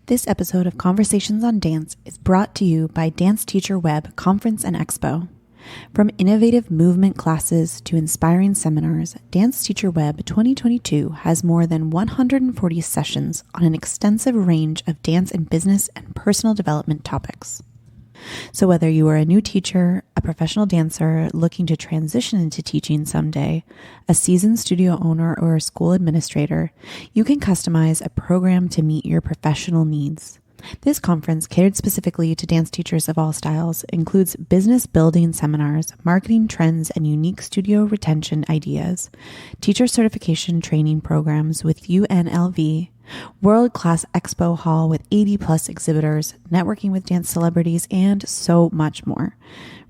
This episode of Conversations on Dance is brought to you by Dance Teacher Web Conference and Expo. From innovative movement classes to inspiring seminars, Dance Teacher Web 2022 has more than 140 sessions on an extensive range of dance and business and personal development topics. So whether you are a new teacher, a professional dancer looking to transition into teaching someday, a seasoned studio owner, or a school administrator, you can customize a program to meet your professional needs. This conference, catered specifically to dance teachers of all styles, includes business building seminars, marketing trends and unique studio retention ideas, teacher certification training programs with UNLV, world-class expo hall with 80-plus exhibitors, networking with dance celebrities, and so much more.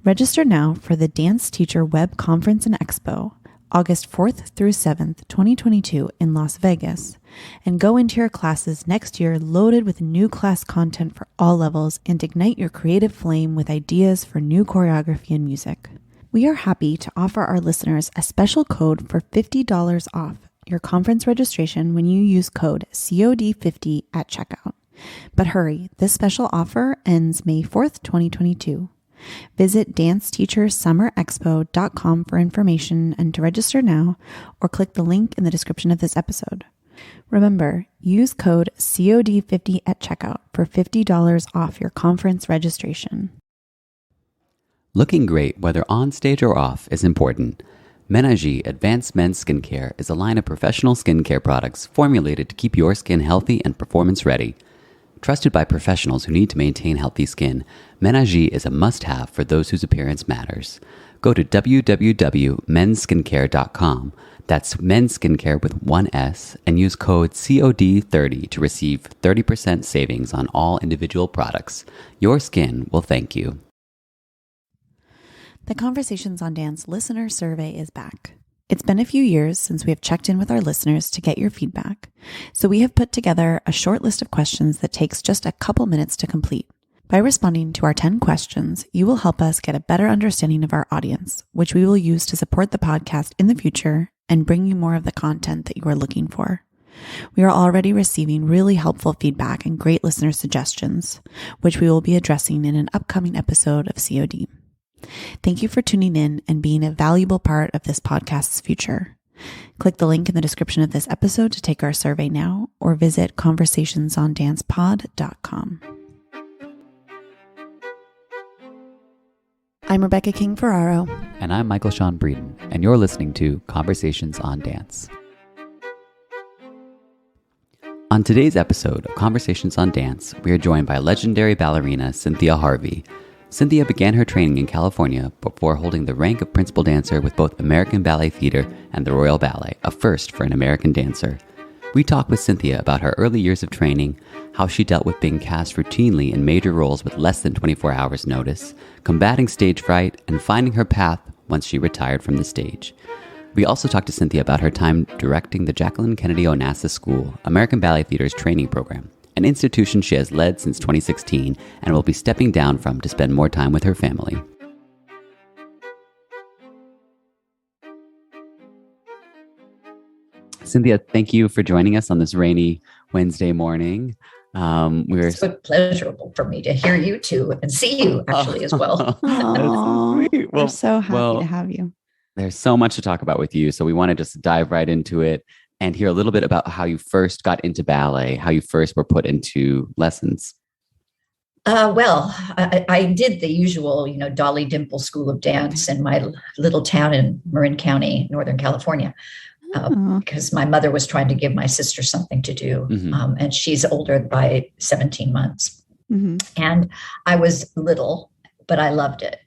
Register now for the Dance Teacher Web Conference and Expo, August 4th through 7th, 2022 in Las Vegas, and go into your classes next year loaded with new class content for all levels and ignite your creative flame with ideas for new choreography and music. We are happy to offer our listeners a special code for $50 off your conference registration when you use code COD50 at checkout. But hurry, this special offer ends May 4th, 2022. Visit danceteachersummerexpo.com for information and to register now, or click the link in the description of this episode. Remember, use code COD50 at checkout for $50 off your conference registration. Looking great, whether on stage or off, is important. Menage Advanced Men's Skincare is a line of professional skincare products formulated to keep your skin healthy and performance ready. Trusted by professionals who need to maintain healthy skin, Menage is a must-have for those whose appearance matters. Go to www.mensskincare.com, that's men's skincare with one S, and use code COD30 to receive 30% savings on all individual products. Your skin will thank you. The Conversations on Dance listener survey is back. It's been a few years since we have checked in with our listeners to get your feedback, so we have put together a short list of questions that takes just a couple minutes to complete. By responding to our 10 questions, you will help us get a better understanding of our audience, which we will use to support the podcast in the future and bring you more of the content that you are looking for. We are already receiving really helpful feedback and great listener suggestions, which we will be addressing in an upcoming episode of COD. Thank you for tuning in and being a valuable part of this podcast's future. Click the link in the description of this episode to take our survey now, or visit conversationsondancepod.com. I'm Rebecca King Ferraro. And I'm Michael Sean Breeden, and you're listening to Conversations on Dance. On today's episode of Conversations on Dance, we are joined by legendary ballerina Cynthia Harvey. Cynthia began her training in California before holding the rank of principal dancer with both American Ballet Theatre and the Royal Ballet, a first for an American dancer. We talk with Cynthia about her early years of training, how she dealt with being cast routinely in major roles with less than 24 hours notice, combating stage fright, and finding her path once she retired from the stage. We also talked to Cynthia about her time directing the Jacqueline Kennedy Onassis School, American Ballet Theater's training program, an institution she has led since 2016 and will be stepping down from to spend more time with her family. Cynthia, thank you for joining us on this rainy Wednesday morning. It's so pleasurable for me to hear you two and see you actually as well. Aww, we're so happy to have you. There's so much to talk about with you, so we want to just dive right into it and hear a little bit about how you first got into ballet, how you first were put into lessons. I did the usual, Dolly Dimple School of Dance in my little town in Marin County, Northern California, because my mother was trying to give my sister something to do. Mm-hmm. And she's older by 17 months. Mm-hmm. And I was little, but I loved it.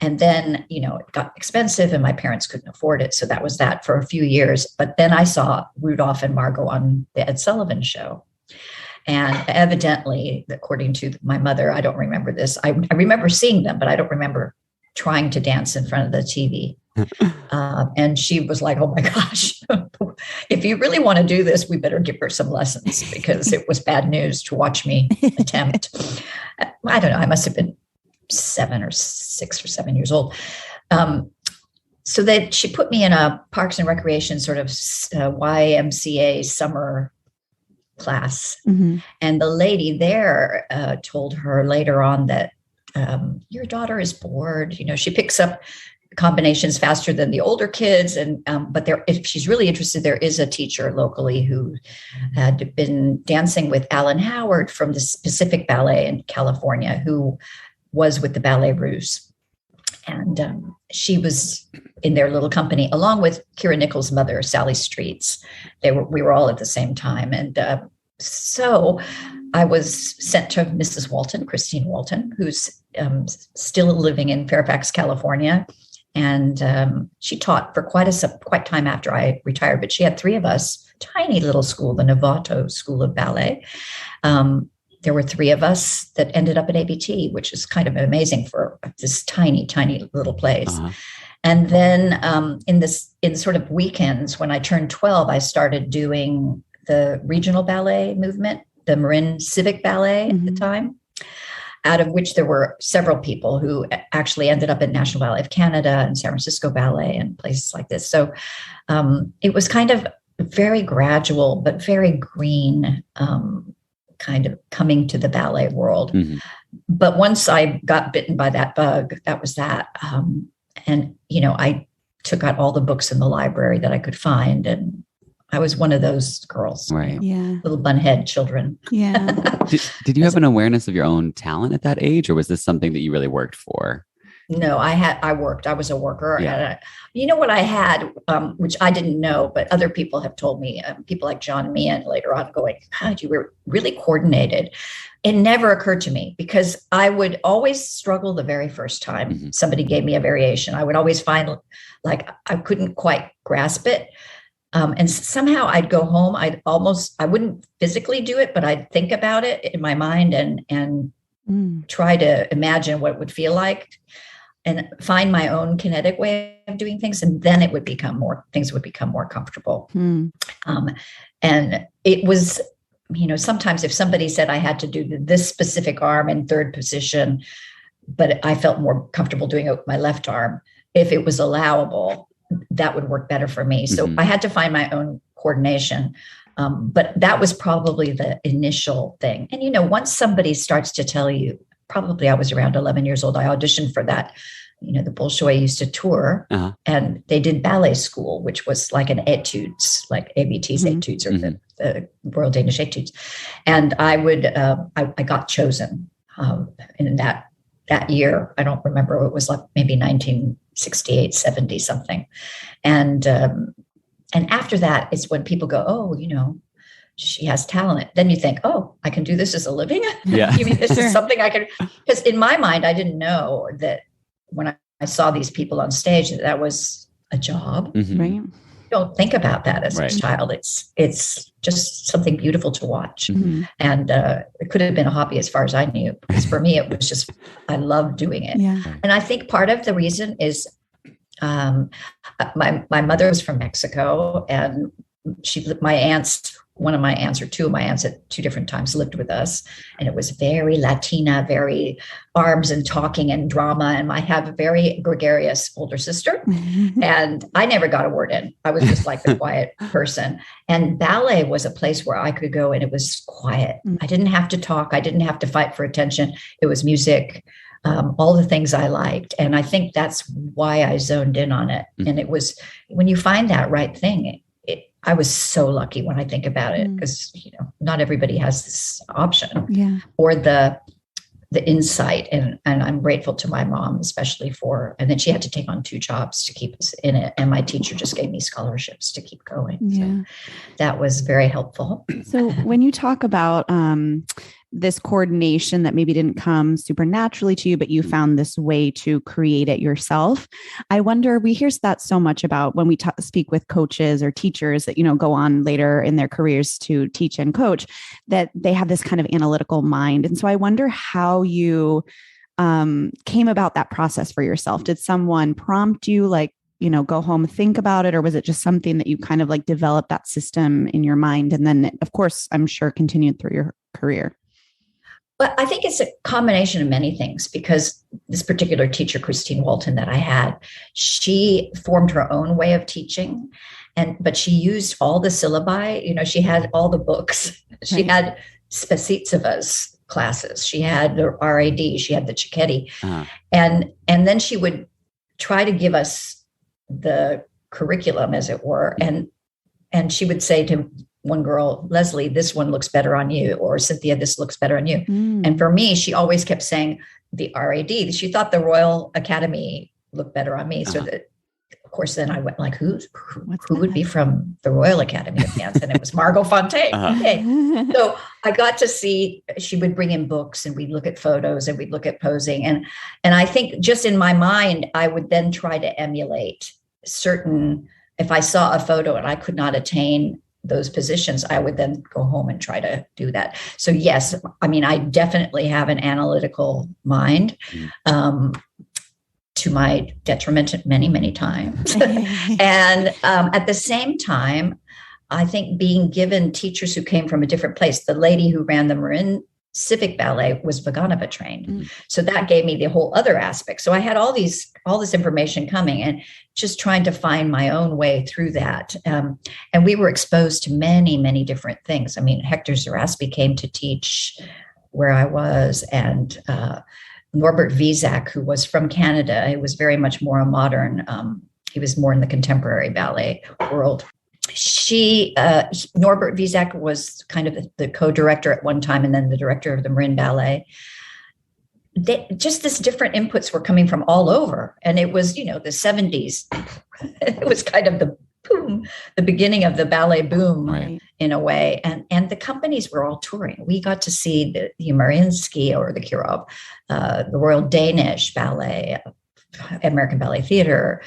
And then, it got expensive and my parents couldn't afford it. So that was that for a few years. But then I saw Rudolph and Margot on the Ed Sullivan Show. And evidently, according to my mother, I don't remember this. I remember seeing them, but I don't remember trying to dance in front of the TV. And she was like, oh my gosh, if you really want to do this, we better give her some lessons, because it was bad news to watch me attempt. I don't know. I must have been 6 or 7 years old. So that she put me in a Parks and Recreation sort of YMCA summer class. Mm-hmm. And the lady there told her later on that your daughter is bored. She picks up combinations faster than the older kids. But if she's really interested, there is a teacher locally who had been dancing with Alan Howard from the Pacific Ballet in California, who was with the Ballet Russe. And she was in their little company, along with Kira Nichols' mother, Sally Streets. We were all at the same time. And so I was sent to Mrs. Walton, Christine Walton, who's still living in Fairfax, California. And she taught for quite time after I retired, but she had 3 of us, tiny little school, the Novato School of Ballet. There were 3 of us that ended up at ABT, which is kind of amazing for this tiny, tiny little place. Uh-huh. And then in sort of weekends, when I turned 12, I started doing the regional ballet movement, the Marin Civic Ballet at the time, out of which there were several people who actually ended up at National Ballet of Canada and San Francisco Ballet and places like this. So it was kind of very gradual, but very green, kind of coming to the ballet world. Mm-hmm. But once I got bitten by that bug, that was that. And, I took out all the books in the library that I could find. And I was one of those girls, right? Yeah. Little bunhead children. Yeah. Did you have an awareness of your own talent at that age, or was this something that you really worked for? No, I worked. I was a worker. Yeah. And what I had, which I didn't know, but other people have told me, people like John Meehan later on going, God, you were really coordinated. It never occurred to me because I would always struggle the very first time somebody gave me a variation. I would always find like I couldn't quite grasp it. And somehow I'd go home. I wouldn't physically do it, but I'd think about it in my mind and try to imagine what it would feel like and find my own kinetic way of doing things. And then things would become more comfortable. And it was, sometimes if somebody said I had to do this specific arm in third position, but I felt more comfortable doing it with my left arm, if it was allowable, that would work better for me. So I had to find my own coordination. But that was probably the initial thing. And, once somebody starts to tell you, probably I was around 11 years old, I auditioned for that. The Bolshoi used to tour and they did ballet school, which was like an etudes, like ABT's etudes or the Royal Danish etudes. And I got chosen in that year. I don't remember. It was like maybe 1968, 70 something. And after that, it's when people go, oh, she has talent. Then you think, oh, I can do this as a living. Yeah. You mean this is something I can, because in my mind, I didn't know that when I saw these people on stage, that was a job. Right. You don't think about that as a child. It's just something beautiful to watch. And it could have been a hobby as far as I knew, because for me, it was just, I loved doing it. Yeah. And I think part of the reason is my mother was from Mexico, and one of my aunts or two of my aunts at 2 different times lived with us. And it was very Latina, very arms and talking and drama. And I have a very gregarious older sister. And I never got a word in. I was just like the quiet person. And ballet was a place where I could go and it was quiet. I didn't have to talk. I didn't have to fight for attention. It was music, all the things I liked. And I think that's why I zoned in on it. And it was, when you find that right thing, I was so lucky when I think about it, because not everybody has this option or the insight, and I'm grateful to my mom especially and then she had to take on 2 jobs to keep us in it, and my teacher just gave me scholarships to keep going. So that was very helpful. So when you talk about this coordination that maybe didn't come super naturally to you, but you found this way to create it yourself, I wonder, we hear that so much about when we speak with coaches or teachers that, go on later in their careers to teach and coach, that they have this kind of analytical mind. And so I wonder how you came about that process for yourself. Did someone prompt you, like, go home, think about it? Or was it just something that you kind of like developed that system in your mind? And then, of course, I'm sure continued through your career. Well, I think it's a combination of many things, because this particular teacher, Christine Walton, that I had, she formed her own way of teaching, but she used all the syllabi. She had all the books. She had Spasitsava's classes. She had the RAD. She had the Cicchetti, and then she would try to give us the curriculum, as it were, and she would say to one girl, Leslie, this one looks better on you, or Cynthia, this looks better on you. And for me, she always kept saying the RAD. She thought the Royal Academy looked better on me. So that, of course, then I went like, who would be from the Royal Academy of Dance? And it was Margot Fonteyn. Okay. So I got to see, she would bring in books, and we'd look at photos, and we'd look at posing. And I think just in my mind, I would then try to emulate certain, if I saw a photo and I could not attain those positions, I would then go home and try to do that. So yes, I mean, I definitely have an analytical mind, to my detriment many, many times. And at the same time, I think being given teachers who came from a different place, the lady who ran the Marin Civic Ballet was Vaganova trained. So that gave me the whole other aspect. So I had all this information coming, and just trying to find my own way through that. And we were exposed to many, many different things. I mean, Hector Zaraspy came to teach where I was, and Norbert Vizak, who was from Canada. He was very much more a modern, he was more in the contemporary ballet world. Norbert Vizak was kind of the co-director at one time, and then the director of the Marin Ballet. Just this different inputs were coming from all over. And it was, the 70s. It was kind of the beginning of the ballet boom, in a way. And the companies were all touring. We got to see the Mariinsky or the Kirov, the Royal Danish Ballet, American Ballet Theatre,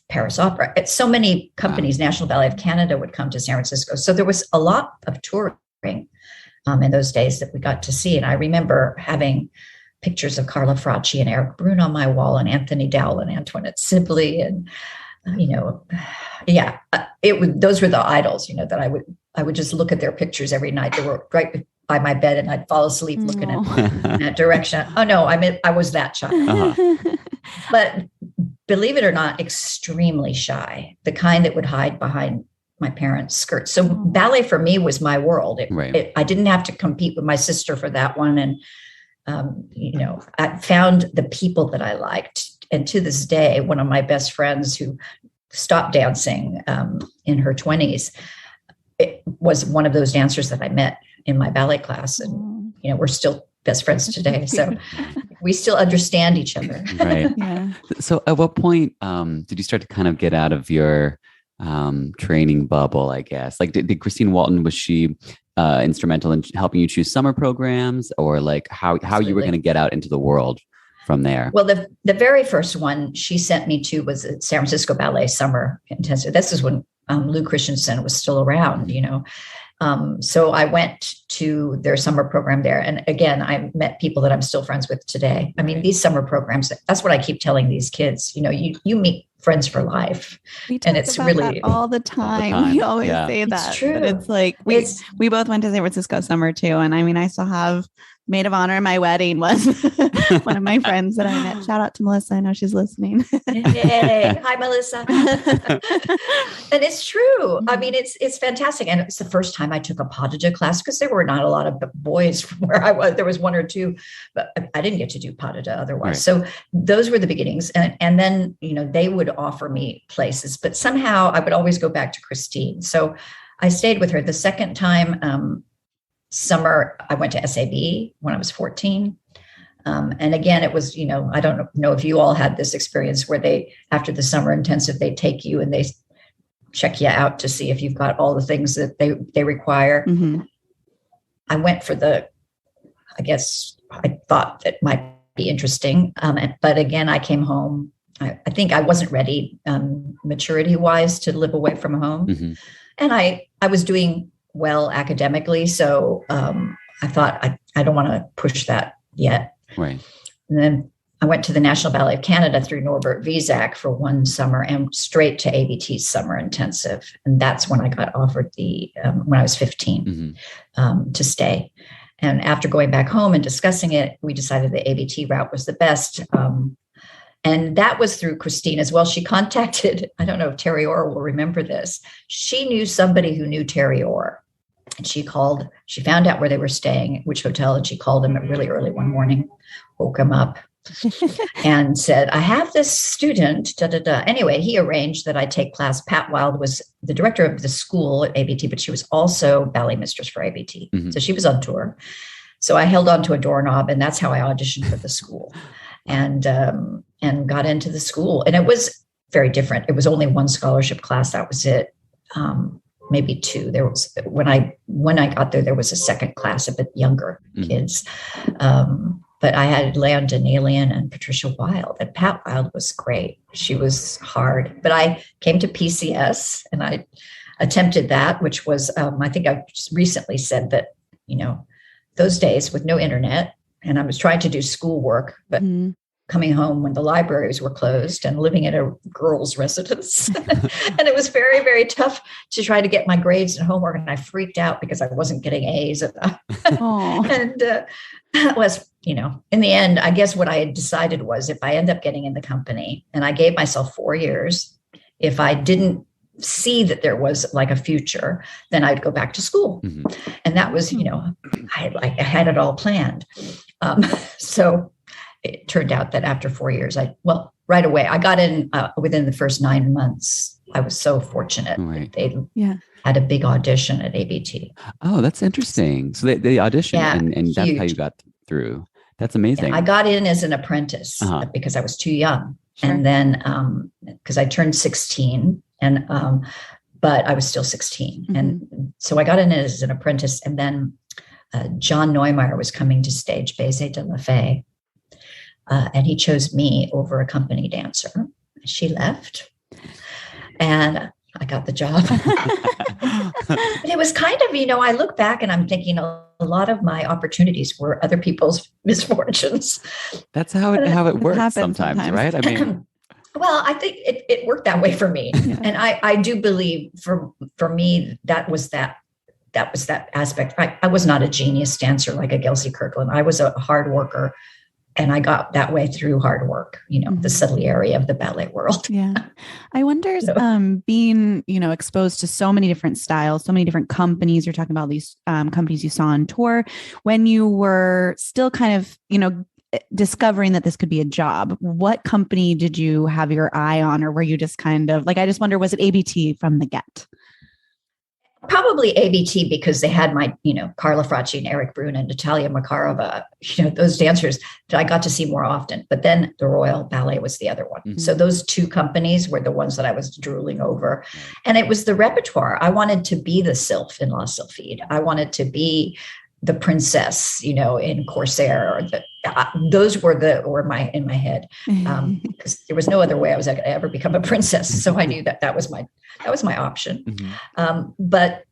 Paris Opera. So many companies, National Ballet of Canada would come to San Francisco. So there was a lot of touring in those days that we got to see. And I remember having pictures of Carla Fracci and Eric Brun on my wall, and Anthony Dowell and Antoinette Sibley. And, those were the idols, that I would just look at their pictures every night. They were right by my bed, and I'd fall asleep looking in that direction. Oh no, I was that child. But believe it or not, extremely shy, the kind that would hide behind my parents' skirts. So ballet for me was my world. I didn't have to compete with my sister for that one. And, I found the people that I liked. And to this day, one of my best friends who stopped dancing in her 20s, it was one of those dancers that I met in my ballet class. And, we're still best friends today. So we still understand each other. Right. Yeah. So at what point did you start to kind of get out of your training bubble, I guess? Like, did Christine Walton, was she instrumental in helping you choose summer programs, or like how you were going to get out into the world from there? Well, the very first one she sent me to was at San Francisco Ballet Summer Intensive. This is when Lou Christensen was still around, So I went to their summer program there. And again, I met people that I'm still friends with today. I mean, these summer programs, that's what I keep telling these kids, you meet friends for life. And it's really all the time. We always say that. It's true. But it's like, we both went to San Francisco summer too. And I mean, I still have maid of honor. My wedding was one of my friends that I met. Shout out to Melissa. I know she's listening. Yay. Hi, Melissa. And it's true. I mean, it's fantastic. And it's the first time I took a pas de deux class, because there were not a lot of boys from where I was. There was one or two, but I didn't get to do pas de deux otherwise. Right. So those were the beginnings. And then, they would offer me places, but somehow I would always go back to Christine. So I stayed with her. The second time, summer, I went to SAB when I was 14. And again, it was, I don't know if you all had this experience where after the summer intensive, they take you and they check you out to see if you've got all the things that they require. Mm-hmm. I went for I thought that might be interesting. But again, I came home. I think I wasn't ready maturity wise to live away from home. Mm-hmm. And I was doing well academically. So I thought I don't want to push that yet. Right. And then I went to the National Ballet of Canada through Norbert Vizak for one summer and straight to ABT's summer intensive. And that's when I got offered when I was 15 mm-hmm. To stay. And after going back home and discussing it, we decided the ABT route was the best. And that was through Christine as well. She contacted, I don't know if Terry Orr will remember this. She knew somebody who knew Terry Orr. And she found out where they were staying, which hotel, and she called him really early one morning, woke him up and said, I have this student, da, da, da. Anyway, he arranged that I take class. Pat Wild was the director of the school at ABT, but she was also ballet mistress for ABT. Mm-hmm. So she was on tour. So I held on to a doorknob, and that's how I auditioned for the school and got into the school. And it was very different. It was only one scholarship class. That was it. Maybe two. There was when I got there was a second class, a bit younger kids. But I had Landon Alien and Patricia Wilde, and Pat Wilde was great. She was hard, but I came to PCS and I attempted that, which was, I think I just recently said that, those days with no internet, and I was trying to do schoolwork, but coming home when the libraries were closed and living in a girls' residence. And it was very, very tough to try to get my grades and homework. And I freaked out because I wasn't getting A's. And that was, in the end, I guess what I had decided was if I end up getting in the company, and I gave myself 4 years, if I didn't see that there was like a future, then I'd go back to school. Mm-hmm. And that was, I had it all planned. So it turned out that after 4 years, right away, I got in within the first 9 months. I was so fortunate. Right. They had a big audition at ABT. Oh, that's interesting. So they auditioned and that's how you got through. That's amazing. Yeah, I got in as an apprentice because I was too young. Sure. And then because I turned 16 but I was still 16. Mm-hmm. And so I got in as an apprentice. And then John Neumeier was coming to stage Baiser de la Fée. And he chose me over a company dancer. She left and I got the job. But it was kind of, I look back and I'm thinking a lot of my opportunities were other people's misfortunes. That's how it works sometimes, right? I mean, well, I think it worked that way for me. Yeah. And I do believe for me, that was that aspect. I was not a genius dancer like a Gelsey Kirkland. I was a hard worker. And I got that way through hard work, the subtle area of the ballet world. Yeah. I wonder, being, exposed to so many different styles, so many different companies, you're talking about these companies you saw on tour, when you were still kind of, discovering that this could be a job, what company did you have your eye on? Or were you just kind of I just wonder, was it ABT from the get? Probably ABT because they had my, Carla Fracci and Eric Brun and Natalia Makarova, those dancers that I got to see more often. But then the Royal Ballet was the other one. Mm-hmm. So those two companies were the ones that I was drooling over. And it was the repertoire. I wanted to be the sylph in La Sylphide. I wanted to be the princess, in Corsair. Those were in my head. Because there was no other way I was going to ever become a princess. So I knew that was my option. Mm-hmm. But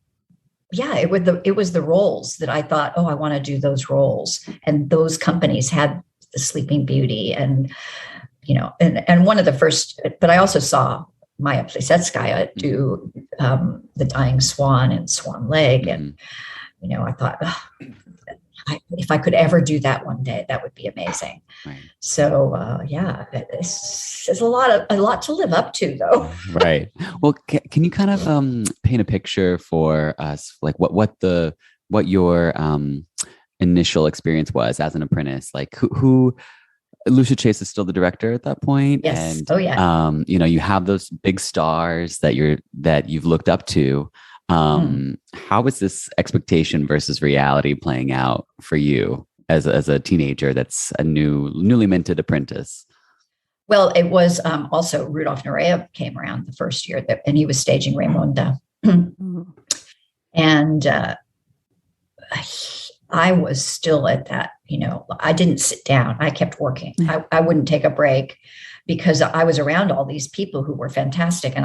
yeah, it was the roles that I thought, I want to do those roles. And those companies had the Sleeping Beauty and one of the first, but I also saw Maya Plisetskaya do The Dying Swan and Swan Lake. And, I thought, if I could ever do that one day, that would be amazing. Right. So, it's a lot to live up to, though. Right. Well, can you kind of paint a picture for us, like what your initial experience was as an apprentice? Like who Lucia Chase is still the director at that point. Yes. And, you have those big stars that you've looked up to. How is this expectation versus reality playing out for you as a teenager that's a newly minted apprentice? Well, it was also Rudolf Nureyev came around the first year and he was staging Raymonda. And I was still at that, I didn't sit down. I kept working. I wouldn't take a break because I was around all these people who were fantastic. And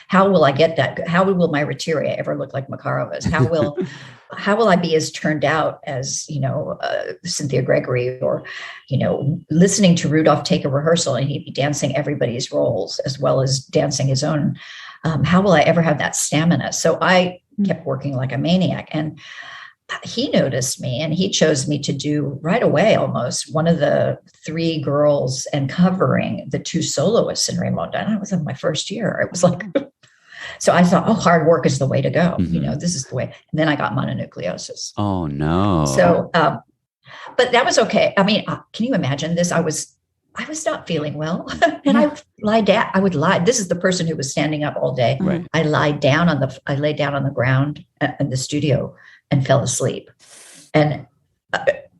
how will I get that? How will my Retiria ever look like Makarova's? How will I be as turned out as, Cynthia Gregory or, listening to Rudolph take a rehearsal and he'd be dancing everybody's roles as well as dancing his own. How will I ever have that stamina? So I kept working like a maniac. And he noticed me and he chose me to do right away, almost one of the 3 girls and covering the 2 soloists in Raymonda. And it was in my first year. It was like, so I thought, hard work is the way to go. This is the way. And then I got mononucleosis. Oh no. So, but that was okay. I mean, can you imagine this? I was not feeling well and I would lie. This is the person who was standing up all day. Right. I lay down on the ground in the studio and fell asleep. And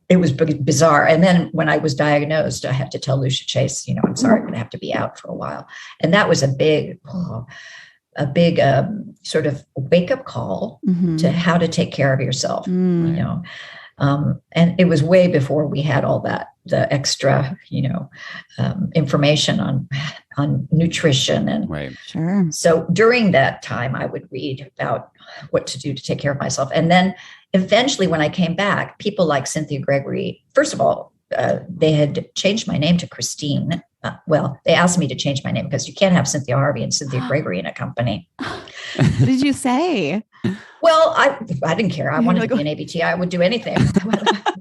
it was bizarre. And then when I was diagnosed, I had to tell Lucia Chase, I'm sorry, I'm going to have to be out for a while. And that was a big sort of wake up call to how to take care of yourself, and it was way before we had all that, the extra, information on nutrition and right. Sure. So during that time, I would read about what to do to take care of myself. And then eventually when I came back, people like Cynthia Gregory, first of all, they had changed my name to Christine. They asked me to change my name because you can't have Cynthia Harvey and Cynthia Gregory in a company. What did you say? Well, I didn't care. I wanted to be an ABT. I would do anything.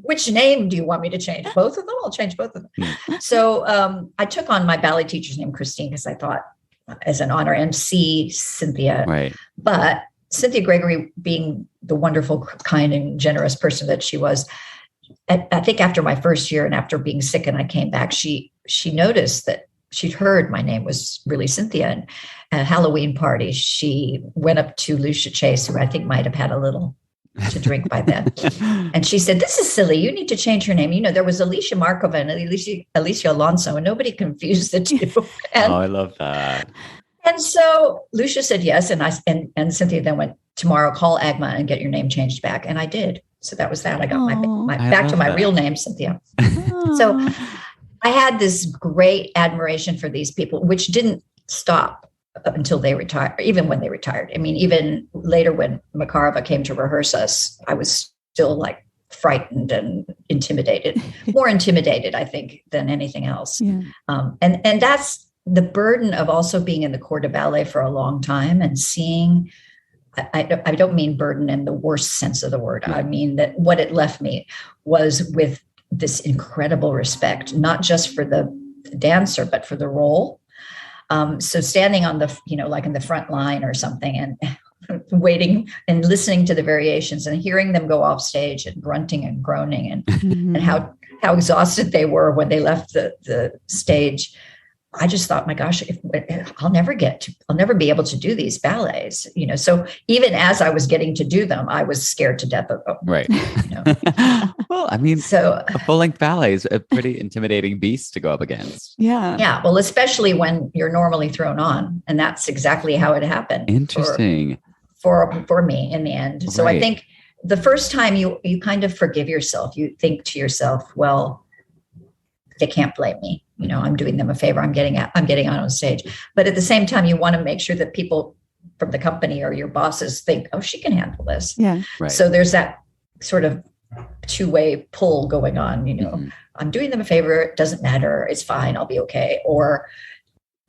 Which name do you want me to change? Both of them? I'll change both of them. So I took on my ballet teacher's name, Christine, because I thought as an honor, MC Cynthia. Right. But Cynthia Gregory, being the wonderful, kind, and generous person that she was, I think after my first year and after being sick and I came back, she noticed that she'd heard my name was really Cynthia. And at a Halloween party, she went up to Lucia Chase, who I think might have had a little to drink by then. And she said, "This is silly. You need to change your name." There was Alicia Markova and Alicia Alonso, and nobody confused the two. And, I love that. And so Lucia said yes. And Cynthia then went, "Tomorrow, call Agma and get your name changed back." And I did. So that was that. I got my back to my real name, Cynthia. So I had this great admiration for these people, which didn't stop until they retired, even when they retired. I mean, even later when Makarova came to rehearse us, I was still like frightened and intimidated, more intimidated, I think, than anything else. Yeah. And that's the burden of also being in the corps de ballet for a long time and seeing, I don't mean burden in the worst sense of the word. I mean that what it left me was with this incredible respect, not just for the dancer, but for the role. So standing on the, like in the front line or something and waiting and listening to the variations and hearing them go off stage and grunting and groaning and how exhausted they were when they left the stage. I just thought, my gosh, I'll never be able to do these ballets, So even as I was getting to do them, I was scared to death of them. Right. Well, I mean, so a full-length ballet is a pretty intimidating beast to go up against. Yeah. Yeah. Well, especially when you're normally thrown on, and that's exactly how it happened. Interesting. For me in the end. So I think the first time you kind of forgive yourself, you think to yourself, well, they can't blame me. I'm doing them a favor. I'm getting on stage. But at the same time, you want to make sure that people from the company or your bosses think, oh, she can handle this. Yeah. Right. So there's that sort of two-way pull going on, I'm doing them a favor. It doesn't matter. It's fine. I'll be okay. Or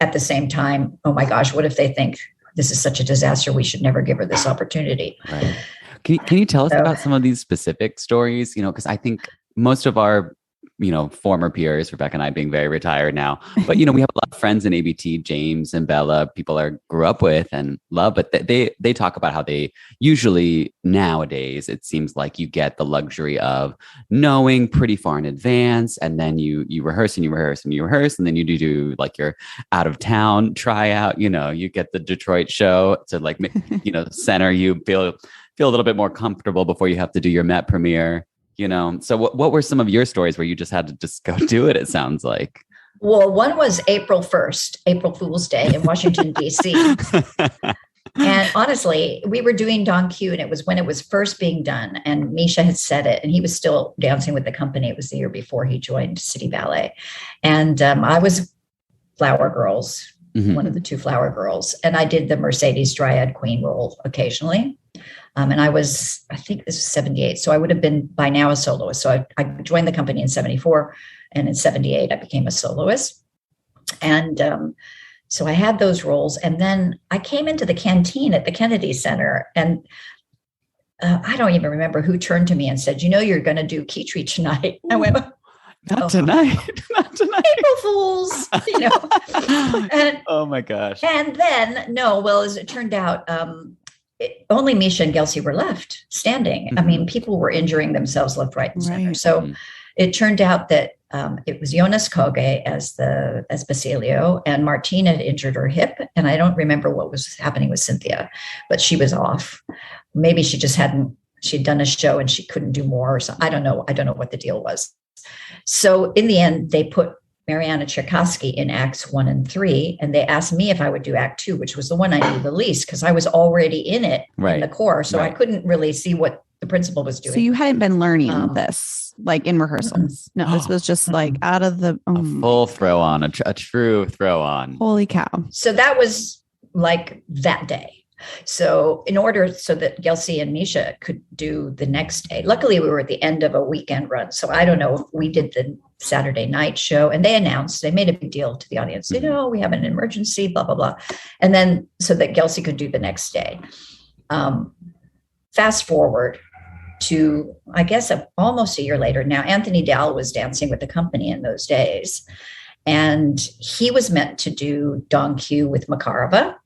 at the same time, oh my gosh, what if they think this is such a disaster? We should never give her this opportunity. Right. Can you tell us about some of these specific stories? Because I think most of our former peers, Rebecca and I being very retired now, but we have a lot of friends in ABT, James and Bella, people I grew up with and love, but they talk about how they usually nowadays, it seems like you get the luxury of knowing pretty far in advance. And then you rehearse and you rehearse and you rehearse. And then you do like your out of town tryout, you get the Detroit show to like, center you, feel a little bit more comfortable before you have to do your Met premiere. So what were some of your stories where you just had to just go do it? It sounds like. Well, one was April 1st, April Fool's Day in Washington, D.C. And honestly, we were doing Don Q, and it was when it was first being done. And Misha had said it, and he was still dancing with the company. It was the year before he joined City Ballet. And I was Flower Girls, one of the 2 Flower Girls. And I did the Mercedes Dryad Queen role occasionally. And I think this was 78. So I would have been by now a soloist. So I joined the company in 74. And in 78, I became a soloist. And so I had those roles. And then I came into the canteen at the Kennedy Center. And I don't even remember who turned to me and said, you're going to do Kitri tonight. I went, not tonight. Not tonight. April Fools, And, oh my gosh. And then, as it turned out, only Misha and Gelsey were left standing. Mm-hmm. I mean, people were injuring themselves left, right, and center. So it turned out that it was Jonas Koge as Basilio, and Martina had injured her hip. And I don't remember what was happening with Cynthia, but she was off. Maybe she'd done a show and she couldn't do more or something. I don't know what the deal was. So in the end, they put Mariana Tchaikovsky in acts 1 and 3. And they asked me if I would do act 2, which was the one I knew the least because I was already in it in the corps. So I couldn't really see what the principal was doing. So you hadn't been learning this like in rehearsals. No, this was just like out of the a full throw on, a true throw on. Holy cow. So that was like that day. So in order so that Gelsey and Misha could do the next day, luckily we were at the end of a weekend run. So I don't know if we did the Saturday night show, and they made a big deal to the audience, we have an emergency, blah, blah, blah. And then so that Gelsey could do the next day. Fast forward to, I guess, almost a year later. Now, Anthony Dowell was dancing with the company in those days, and he was meant to do Don Q with Makarova.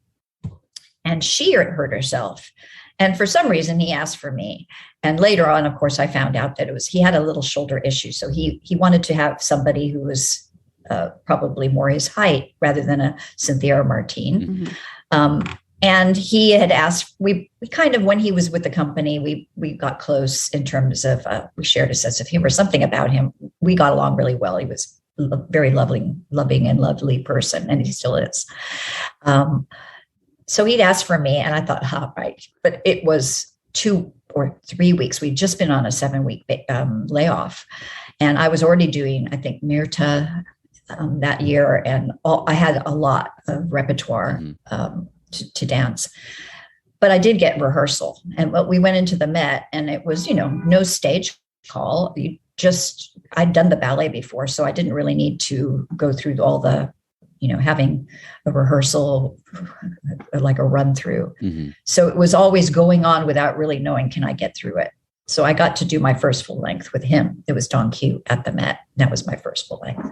And she hurt herself. And for some reason, he asked for me. And later on, of course, I found out that he had a little shoulder issue. So he wanted to have somebody who was probably more his height rather than a Cynthia or Martine. Mm-hmm. And he had asked, we kind of, when he was with the company, we got close in terms of, we shared a sense of humor, something about him. We got along really well. He was a very loving and lovely person, and he still is. So he'd asked for me, and I thought, right. But it was 2 or 3 weeks. We'd just been on a 7-week layoff. And I was already doing, I think, Myrta that year. And I had a lot of repertoire to dance. But I did get rehearsal. And we went into the Met, and it was, no stage call. I'd done the ballet before, so I didn't really need to go through all the having a rehearsal, like a run through. Mm-hmm. So it was always going on without really knowing, can I get through it? So I got to do my first full length with him. It was Don Q at the Met. That was my first full length.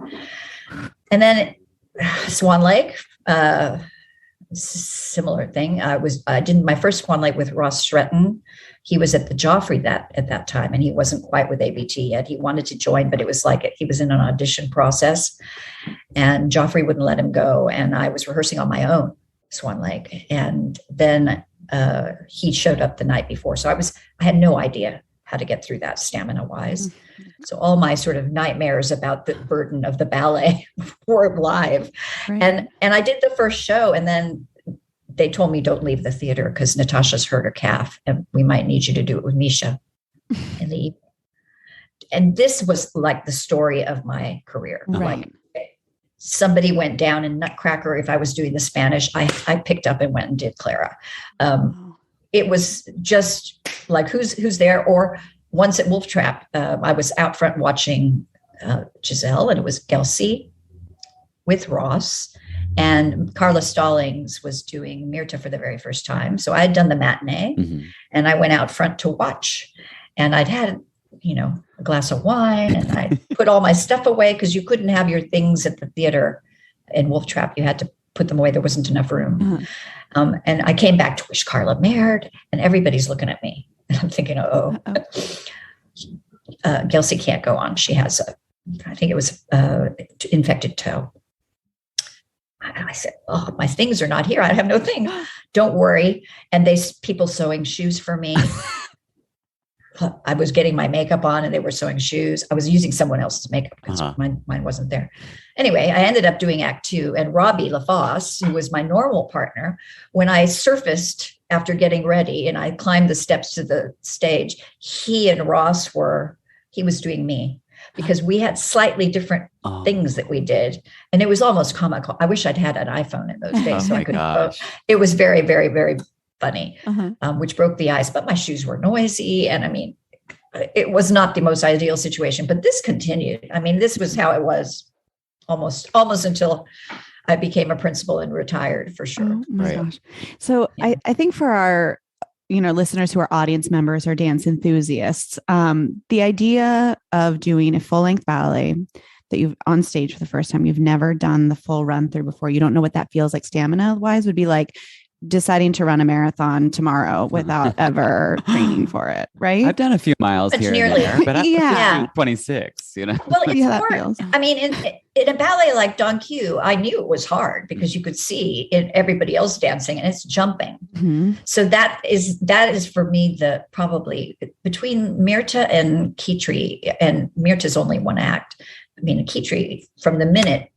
And then Swan Lake, similar thing. I did my first Swan Lake with Ross Stretton. He was at the Joffrey at that time, and he wasn't quite with ABT yet. He wanted to join, but it was like he was in an audition process, and Joffrey wouldn't let him go. And I was rehearsing on my own Swan Lake, and then he showed up the night before. So I had no idea how to get through that stamina wise. Mm-hmm. So all my sort of nightmares about the burden of the ballet were live. Right. And I did the first show, and then they told me, don't leave the theater because Natasha's hurt her calf and we might need you to do it with Misha in the evening. And this was like the story of my career. Right. Like somebody went down in Nutcracker. If I was doing the Spanish, I picked up and went and did Clara. It was just like, who's there? Or once at Wolf Trap, I was out front watching Giselle, and it was Gelsey with Ross. And Carla Stallings was doing Myrta for the very first time. So I had done the matinee, and I went out front to watch. And I'd had, a glass of wine, and I put all my stuff away because you couldn't have your things at the theater in Wolf Trap. You had to put them away. There wasn't enough room. And I came back to wish Carla married, and everybody's looking at me. And I'm thinking, Gelsey can't go on. She has I think it was infected toe. I said, my things are not here. I have no thing. Don't worry. And people sewing shoes for me. I was getting my makeup on, and they were sewing shoes. I was using someone else's makeup because mine wasn't there. Anyway, I ended up doing Act 2, and Robbie LaFosse, who was my normal partner, when I surfaced after getting ready and I climbed the steps to the stage, he and Ross he was doing me. Because we had slightly different things that we did. And it was almost comical. I wish I'd had an iPhone in those days so I could vote. It was very, very, very funny, which broke the ice. But my shoes were noisy. And I mean, it was not the most ideal situation. But this continued. I mean, this was how it was almost until I became a principal and retired, for sure. Oh my gosh. So I think for our listeners who are audience members or dance enthusiasts, the idea of doing a full length ballet that you've on stage for the first time, you've never done the full run through before, you don't know what that feels like stamina wise, would be like deciding to run a marathon tomorrow without ever training for it. Right. I've done a few miles here and there, but I'm 26, Well, it's more, I mean, in a ballet like Don Q, I knew it was hard because you could see everybody else dancing and it's jumping. Mm-hmm. So that is for me, probably between Myrta and Kitri, and Myrta's only one act. I mean, Kitri, from the minute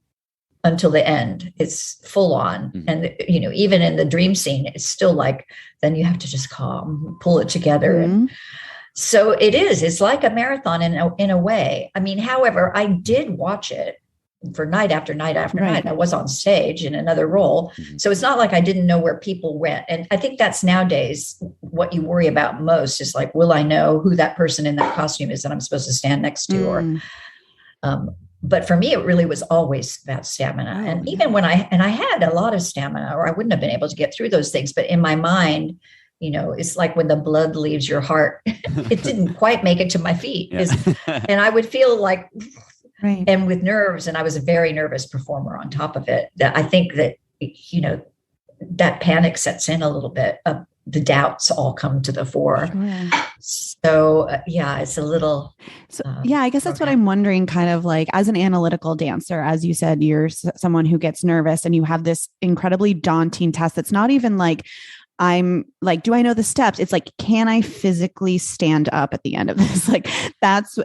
until the end, it's full on. Mm-hmm. And, even in the dream scene, it's still like, then you have to just pull it together. Mm-hmm. And so it's like a marathon in a way. I mean, however, I did watch it for night after night after night. I was on stage in another role. Mm-hmm. So it's not like I didn't know where people went. And I think that's nowadays what you worry about most is like, will I know who that person in that costume is that I'm supposed to stand next to? Or, but for me, it really was always about stamina. Oh, and even when I had a lot of stamina, or I wouldn't have been able to get through those things. But in my mind, it's like when the blood leaves your heart, it didn't quite make it to my feet. And I would feel like, and with nerves, and I was a very nervous performer on top of it, that I think that, that panic sets in a little bit. The doubts all come to the fore. Sure. So it's a little. I guess that's what I'm wondering, kind of like as an analytical dancer, as you said, you're someone who gets nervous and you have this incredibly daunting task. That's not even like, I'm like, do I know the steps? It's like, can I physically stand up at the end of this? Like, that's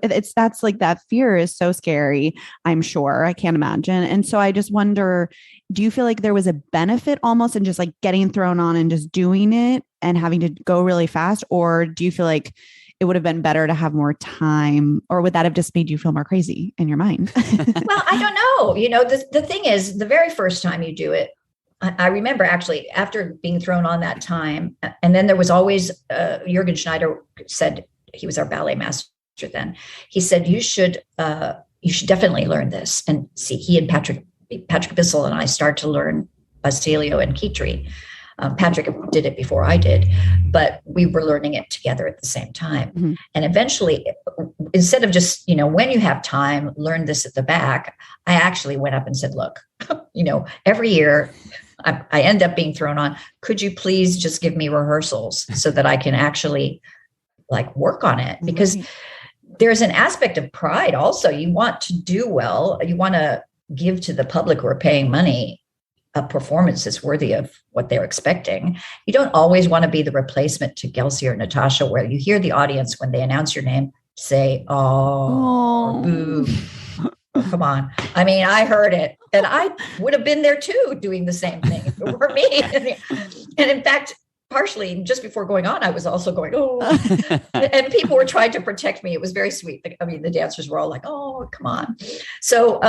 like, that fear is so scary. I'm sure, I can't imagine. And so I just wonder, do you feel like there was a benefit almost in just like getting thrown on and just doing it and having to go really fast? Or do you feel like it would have been better to have more time, or would that have just made you feel more crazy in your mind? Well, I don't know. The thing is, the very first time you do it, I remember actually after being thrown on that time, and then there was always, Jürgen Schneider said, he was our ballet master then. He said, you should definitely learn this. And see, he and Patrick Bissell and I started to learn Basilio and Kitri. Patrick did it before I did, but we were learning it together at the same time. Mm-hmm. And eventually, instead of just, when you have time, learn this at the back, I actually went up and said, look, every year I end up being thrown on. Could you please just give me rehearsals so that I can actually like work on it? Because there's an aspect of pride also. You want to do well. You want to give to the public who are paying money a performance that's worthy of what they're expecting. You don't always want to be the replacement to Kelsey or Natasha, where you hear the audience when they announce your name say, "Oh, boo." Come on. I mean, I heard it, and I would have been there too, doing the same thing if it were me. And in fact, partially just before going on, I was also going, "Oh," and people were trying to protect me. It was very sweet. I mean, the dancers were all like, "Oh, come on." So,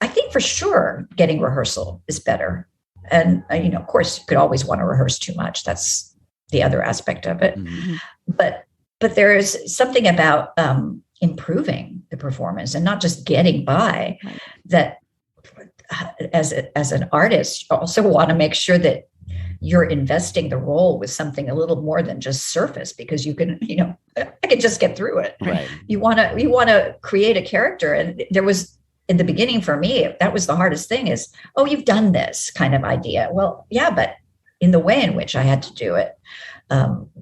I think for sure getting rehearsal is better. And, of course, you could always want to rehearse too much. That's the other aspect of it. Mm-hmm. But there is something about improving the performance and not just getting by, that as an artist, you also want to make sure that you're investing the role with something a little more than just surface, because you can, I can just get through it. Right. You want to create a character. And there was, in the beginning for me, that was the hardest thing is, oh, you've done this kind of idea. Well, yeah, but in the way in which I had to do it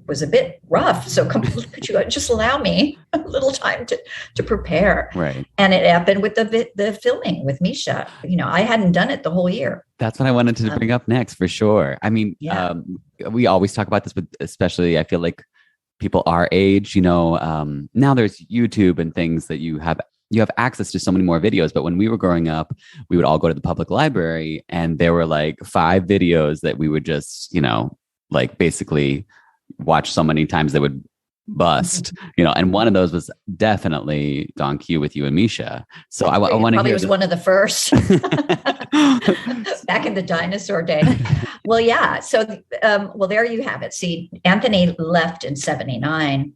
was a bit rough. So could you just allow me a little time to prepare? Right. And it happened with the filming with Misha. I hadn't done it the whole year. That's what I wanted to bring up next, for sure. I mean, we always talk about this, but especially I feel like people our age, now there's YouTube and things that you have access to so many more videos. But when we were growing up, we would all go to the public library, and there were like 5 videos that we would just, like basically watch so many times they would bust, and one of those was definitely Don Q with you and Misha. So I want to hear. Probably was one of the first back in the dinosaur day. Well, yeah. So, there you have it. See, Anthony left in 1979.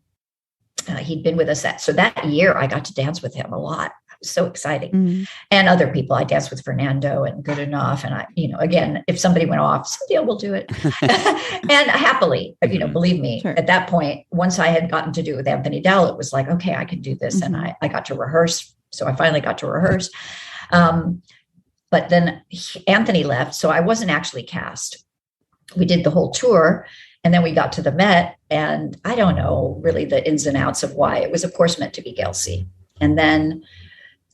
He'd been with us so that year I got to dance with him a lot. so exciting. And other people, I danced with Fernando and Good Enough. And I, again, if somebody went off, Cynthia will do it. And happily, believe me, at that point, once I had gotten to do it with Anthony Dowell, it was like, okay, I can do this. And I got to rehearse. So I finally got to rehearse. But then Anthony left. So I wasn't actually cast. We did the whole tour. And then we got to the Met, and I don't know really the ins and outs of why. It was, of course, meant to be Gelsey. And then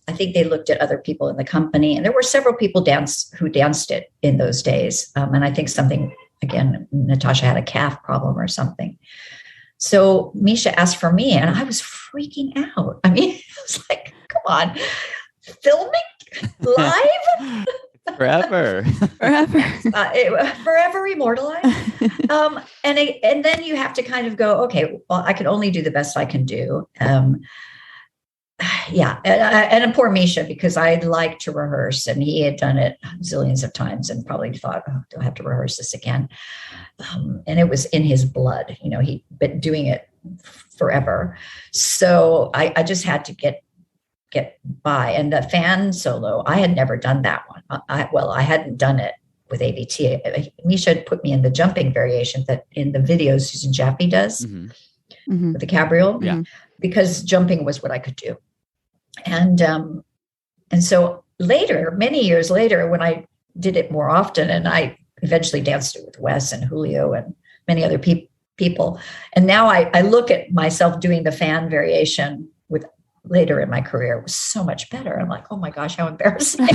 I think they looked at other people in the company, and there were several people who danced it in those days. And I think Natasha had a calf problem or something. So Misha asked for me, and I was freaking out. I mean, it was like, come on, filming live? Forever immortalized. And then you have to kind of go, okay, well, I can only do the best I can do. And poor Misha, because I'd like to rehearse, and he had done it zillions of times and probably thought, oh, do I have to rehearse this again? And it was in his blood, he'd been doing it forever. So I just had to get by. And the fan solo, I had never done that one. I hadn't done it with ABT. Misha had put me in the jumping variation that in the videos Susan Jaffe does with the cabriole, because jumping was what I could do. And so later, many years later, when I did it more often, and I eventually danced it with Wes and Julio and many other people. And now I look at myself doing the fan variation with later in my career, it was so much better. I'm like, oh my gosh, how embarrassing.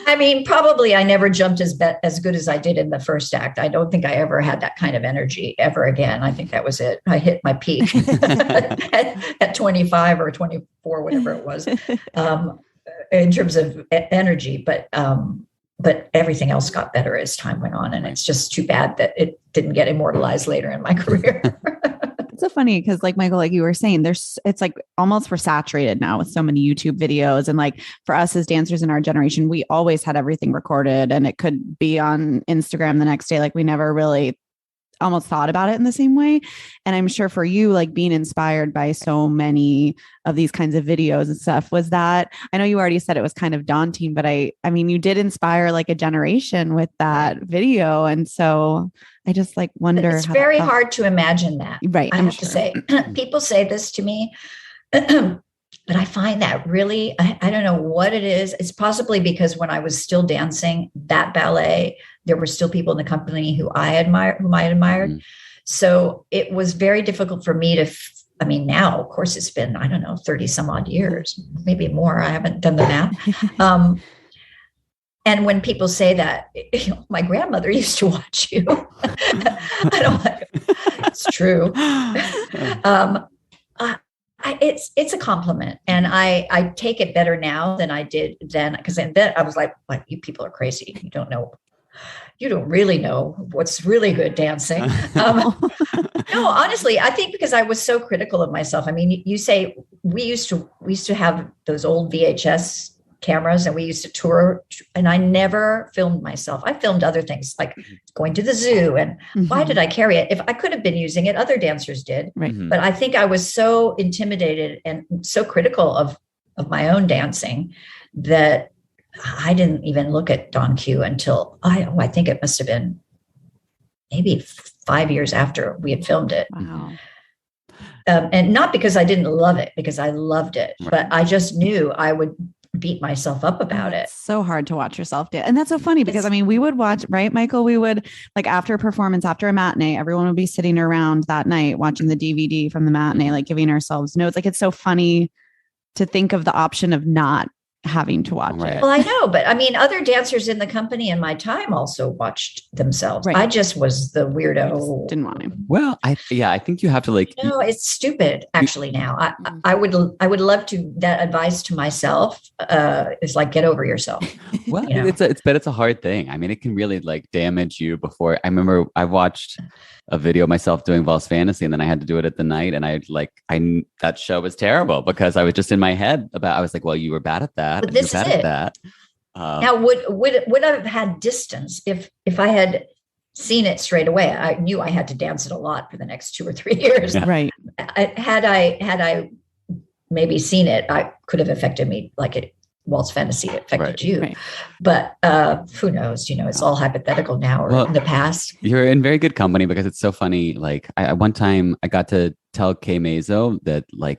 I mean, probably I never jumped as good as I did in the first act. I don't think I ever had that kind of energy ever again. I think that was it. I hit my peak at 25 or 24, whatever it was, in terms of energy. But everything else got better as time went on. And it's just too bad that it didn't get immortalized later in my career. It's so funny because, like Michael, like you were saying, it's like almost we're saturated now with so many YouTube videos. And like for us as dancers in our generation, we always had everything recorded, and it could be on Instagram the next day. Like we never really almost thought about it in the same way. And I'm sure for you, like being inspired by so many of these kinds of videos and stuff, was that, I know you already said it was kind of daunting, but I mean, you did inspire like a generation with that video. And so I just like wonder. It's very hard to imagine that. Right. I have to say, people say this to me, but I find that really, I don't know what it is. It's possibly because when I was still dancing that ballet, there were still people in the company whom I admired. So it was very difficult for me to, now, of course, it's been, 30 some odd years, maybe more. I haven't done the math. And when people say that, my grandmother used to watch you. I don't like it. It's true. It's a compliment, and I take it better now than I did then, because then I was like, you people are crazy. You don't really know what's really good dancing. No, honestly, I think because I was so critical of myself. I mean, you say we used to have those old VHS cameras, and we used to tour, and I never filmed myself. I filmed other things like going to the zoo, and why did I carry it? If I could have been using it, other dancers did. Right. But I think I was so intimidated and so critical of my own dancing that I didn't even look at Don Q until I think it must have been maybe 5 years after we had filmed it. Wow. And not because I didn't love it, because I loved it, Right. but I just knew I would beat myself up about it. It's so hard to watch yourself dance. And that's so funny because we would watch, right, Michael? We would, like, after a performance, after a matinee, everyone would be sitting around that night watching the DVD from the matinee, like giving ourselves notes. Like, it's so funny to think of the option of not having to watch it. Well, I know, but other dancers in the company in my time also watched themselves. Right. I just was the weirdo. Didn't want to. Well, I think you have to like. No, it's stupid. Actually, now I would love to. That advice to myself is like, get over yourself. Well, it's a hard thing. I mean, it can really like damage you. Before, I remember I watched a video of myself doing Valse Fantasy, and then I had to do it at the night, and that show was terrible because I was just in my head I was like, well, you were bad at that. But this is it. Now, would I have had distance if I had seen it straight away? I knew I had to dance it a lot for the next 2 or 3 years. Right. Had I maybe seen it, I could have affected me like it Walt's Fantasy affected you. Right. But who knows? It's all hypothetical now or in the past. You're in very good company because it's so funny. Like one time I got to tell Kay Mazo that like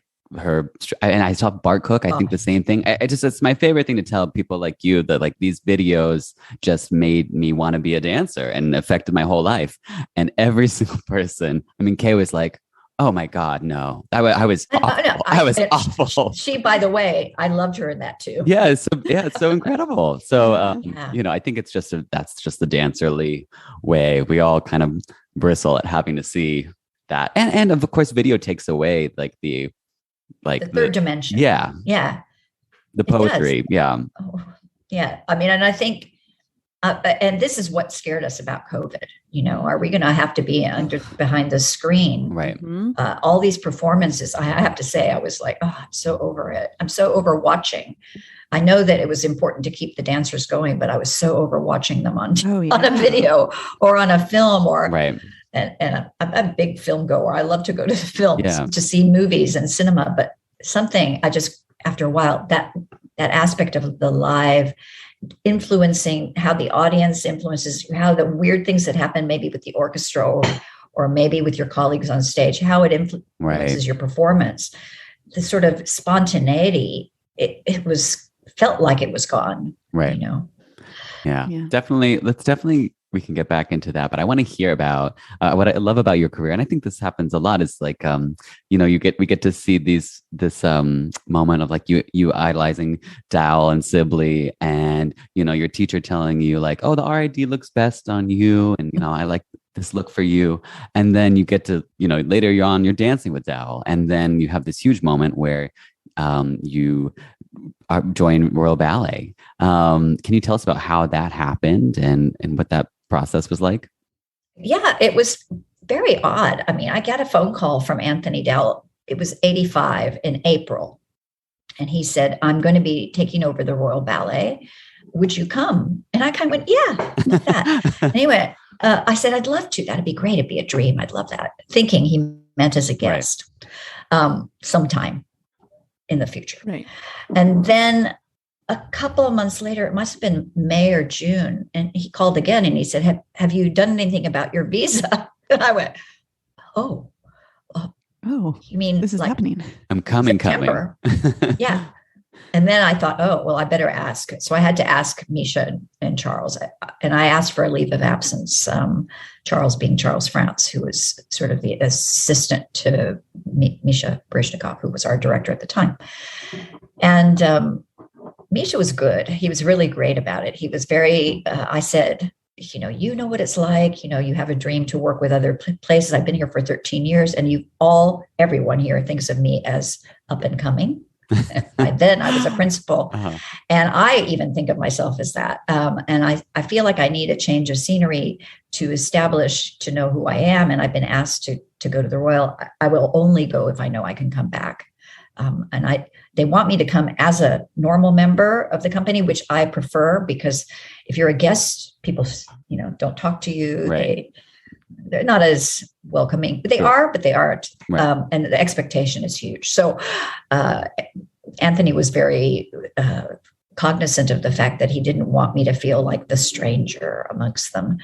and I saw Bart Cook. I think the same thing. It's my favorite thing to tell people like you that like these videos just made me want to be a dancer and affected my whole life. And every single person, I mean, Kay was like, oh my God, no. I was awful. No, I was awful. She, by the way, I loved her in that too. Yeah, it's so incredible. So I think it's that's just the dancerly way. We all kind of bristle at having to see that. And of course video takes away like the third dimension. Yeah. Yeah. The poetry. Yeah. Oh, yeah. I mean, and I think and this is what scared us about COVID. Are we going to have to be behind the screen? Right. All these performances, I have to say, I was like, I'm so over it. I'm so over watching. I know that it was important to keep the dancers going, but I was so over watching them on a video or on a film right. And I'm a big film goer. I love to go to the films to see movies and cinema, but something after a while, that aspect of the live influencing how the audience influences how the weird things that happen maybe with the orchestra or maybe with your colleagues on stage, how it influences your performance. The sort of spontaneity, it felt like it was gone. Right. Yeah. Definitely. We can get back into that, but I want to hear about what I love about your career, and I think this happens a lot. Is like, we get to see this moment of like you idolizing Dowell and Sibley, and your teacher telling you like, oh, the RID looks best on you, and I like this look for you, and then you get to later you're dancing with Dowell, and then you have this huge moment where you join Royal Ballet. Can you tell us about how that happened and what that process was like? Yeah, it was very odd. I mean, I got a phone call from Anthony Dowell. It was 85 in April. And he said, I'm going to be taking over the Royal Ballet. Would you come? And I kind of went, yeah, I love that. Anyway, I said, I'd love to. That'd be great. It'd be a dream. I'd love that. Thinking he meant as a guest sometime in the future. Right. And then a couple of months later, it must have been May or June, and he called again and he said, have you done anything about your visa? And I went, oh, you mean this is happening? I'm coming. Yeah. And then I thought, oh, well, I better ask. So I had to ask Misha and Charles, and I asked for a leave of absence. Charles being Charles France, who was sort of the assistant to Misha Baryshnikov, who was our director at the time. And Misha was good. He was really great about it. He was very, I said, you know what it's like. You have a dream to work with other places. I've been here for 13 years, and everyone here thinks of me as up and coming. Then I was a principal, and I even think of myself as that. And I feel like I need a change of scenery to know who I am. And I've been asked to go to the Royal. I will only go if I know I can come back. And they want me to come as a normal member of the company, which I prefer, because if you're a guest, people, don't talk to you. Right. They're not as welcoming. They are, but they aren't. Right. And the expectation is huge. So Anthony was very cognizant of the fact that he didn't want me to feel like the stranger amongst them.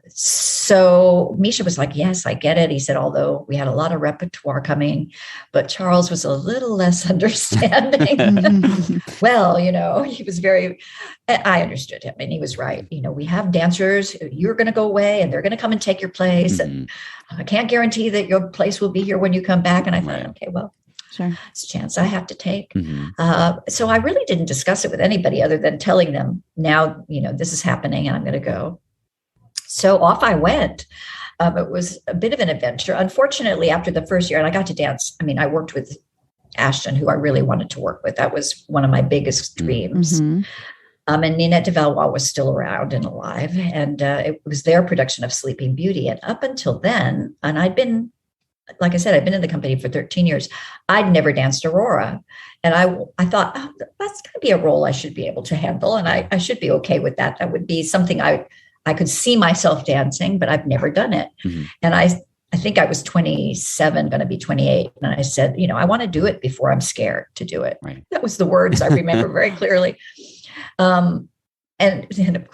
So Misha was like, yes, I get it. He said, although we had a lot of repertoire coming, but Charles was a little less understanding. Well, he was I understood him, and he was right. We have dancers, you're going to go away and they're going to come and take your place. And I can't guarantee that your place will be here when you come back. And I thought, okay, well, sure, it's a chance I have to take. So I really didn't discuss it with anybody other than telling them now, this is happening and I'm going to go. So off I went. It was a bit of an adventure. Unfortunately, after the first year, and I got to dance. I mean, I worked with Ashton, who I really wanted to work with. That was one of my biggest dreams. And Ninette de Valois was still around and alive. And it was their production of Sleeping Beauty. And up until then, and I'd been, like I said, I'd been in the company for 13 years. I'd never danced Aurora. And I thought, that's going to be a role I should be able to handle. And I should be okay with that. That would be something I could see myself dancing, but I've never done it. And I I think I was 27, going to be 28. And I said, I want to do it before I'm scared to do it. Right. That was the words I remember very clearly. And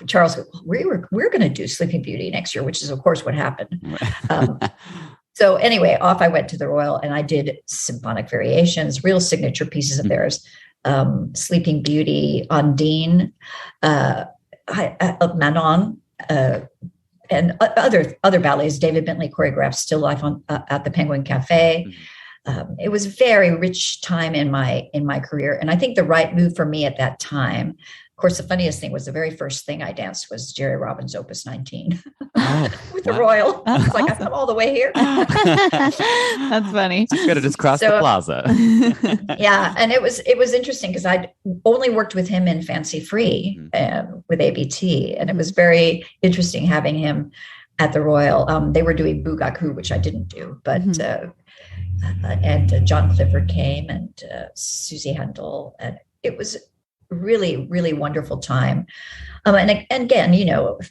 Charles goes, we're going to do Sleeping Beauty next year, which is, of course, what happened. So anyway, off I went to the Royal, and I did symphonic variations, real signature pieces of theirs. Sleeping Beauty, Ondine, Manon, and other ballets. David Bentley choreographed Still Life at the Penguin Cafe. It was a very rich time in my career, and I think the right move for me at that time. Of course, the funniest thing was the very first thing I danced was Jerry Robbins' Opus 19 with the Royal. I was like, awesome. I'm all the way here. That's funny. You could have just crossed the plaza. Yeah, and it was interesting because I'd only worked with him in Fancy Free with ABT, and it was very interesting having him at the Royal. They were doing Bugaku, which I didn't do, but and John Clifford came and Susie Handel, and it was really, really wonderful time. And again,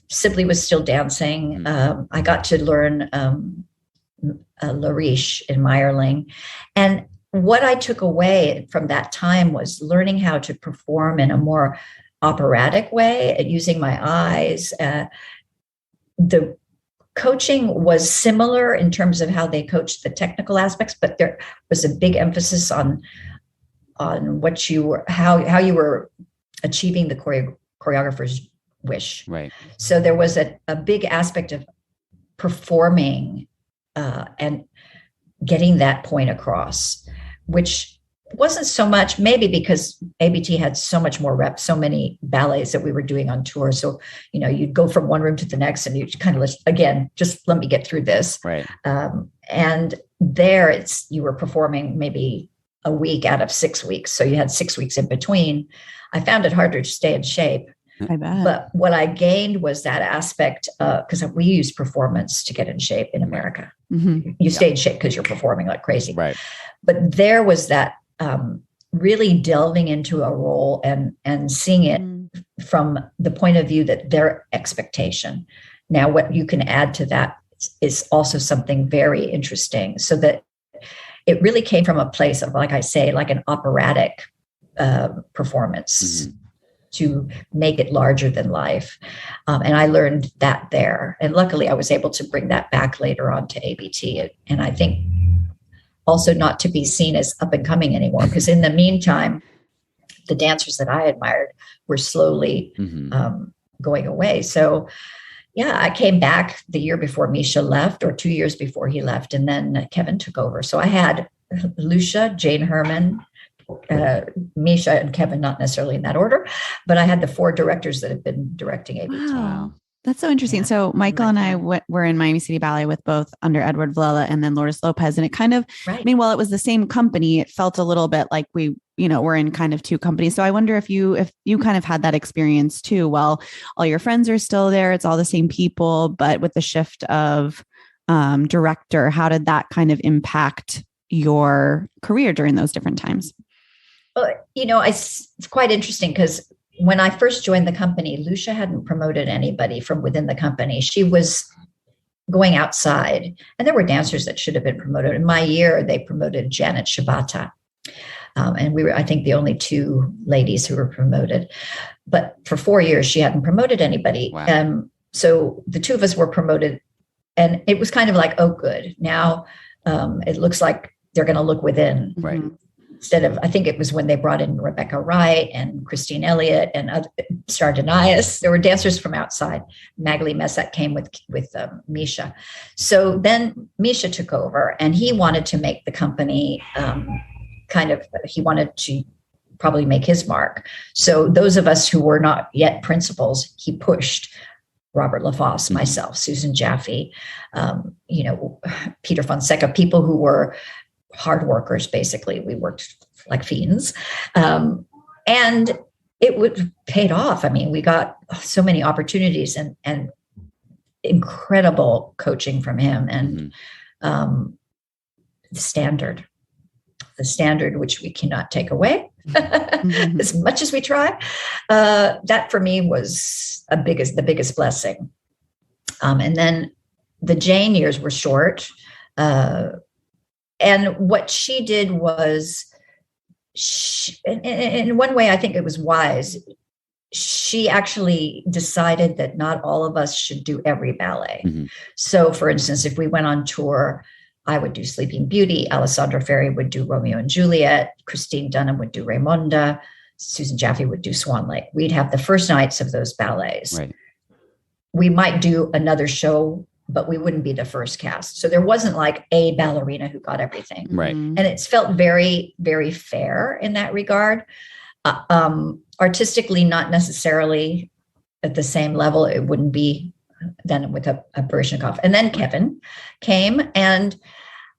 Sibley was still dancing. I got to learn La Riche in Meyerling. And what I took away from that time was learning how to perform in a more operatic way and using my eyes. The coaching was similar in terms of how they coached the technical aspects, but there was a big emphasis on what you were, how you were achieving the choreographer's wish. Right. So there was a big aspect of performing and getting that point across, which wasn't so much, maybe because ABT had so much more reps, so many ballets that we were doing on tour. So, you'd go from one room to the next and you kind of, again, just let me get through this. Right. And there you were performing maybe a week out of 6 weeks. So you had 6 weeks in between. I found it harder to stay in shape. I bet. But what I gained was that aspect, because we use performance to get in shape in America. Mm-hmm. You stay in shape because you're performing like crazy. Right. But there was that really delving into a role and seeing it from the point of view that their expectation. Now, what you can add to that is also something very interesting. So that it really came from a place of, like I say, like an operatic performance to make it larger than life. And I learned that there. And luckily, I was able to bring that back later on to ABT. And I think also not to be seen as up and coming anymore, because in the meantime, the dancers that I admired were slowly going away. So yeah, I came back the year before Misha left, or 2 years before he left, and then Kevin took over. So I had Lucia, Jane Herman, Misha, and Kevin, not necessarily in that order, but I had the 4 directors that have been directing ABT. Wow. That's so interesting. Yeah. So Michael and I were in Miami City Ballet with both under Edward Villela and then Lourdes Lopez. And it kind of, I mean, while it was the same company, it felt a little bit like we, we're in kind of 2 companies. So I wonder if you kind of had that experience too. Well, all your friends are still there. It's all the same people, but with the shift of director, how did that kind of impact your career during those different times? Well, it's quite interesting because when I first joined the company, Lucia hadn't promoted anybody from within the company. She was going outside, and there were dancers that should have been promoted. In my year, they promoted Janet Shibata. And we were, I think, the only 2 ladies who were promoted. But for 4 years, she hadn't promoted anybody. Wow. So the 2 of us were promoted, and it was kind of like, oh, good. Now it looks like they're going to look within. Right. Instead of, I think it was when they brought in Rebecca Wright and Christine Elliott and Star Denias. There were dancers from outside. Magali Messac came with Misha. So then Misha took over, and he wanted to make the company he wanted to probably make his mark. So those of us who were not yet principals, he pushed. Robert LaFosse, myself, Susan Jaffe, Peter Fonseca, people who were hard workers, basically. We worked like fiends. And it paid off. I mean, we got so many opportunities and incredible coaching from him. And the standard, which we cannot take away as much as we try. That for me was the biggest blessing. And then the Jane years were short. And what she did was, in one way, I think it was wise. She actually decided that not all of us should do every ballet. Mm-hmm. So, for instance, if we went on tour, I would do Sleeping Beauty, Alessandro Ferri would do Romeo and Juliet, Christine Dunham would do Raymonda, Susan Jaffe would do Swan Lake. We'd have the first nights of those ballets. Right. We might do another show, but we wouldn't be the first cast. So there wasn't like a ballerina who got everything. Right. And it's felt very, very fair in that regard. Artistically, not necessarily at the same level. It wouldn't be then with a Baryshnikov. And then Kevin came, and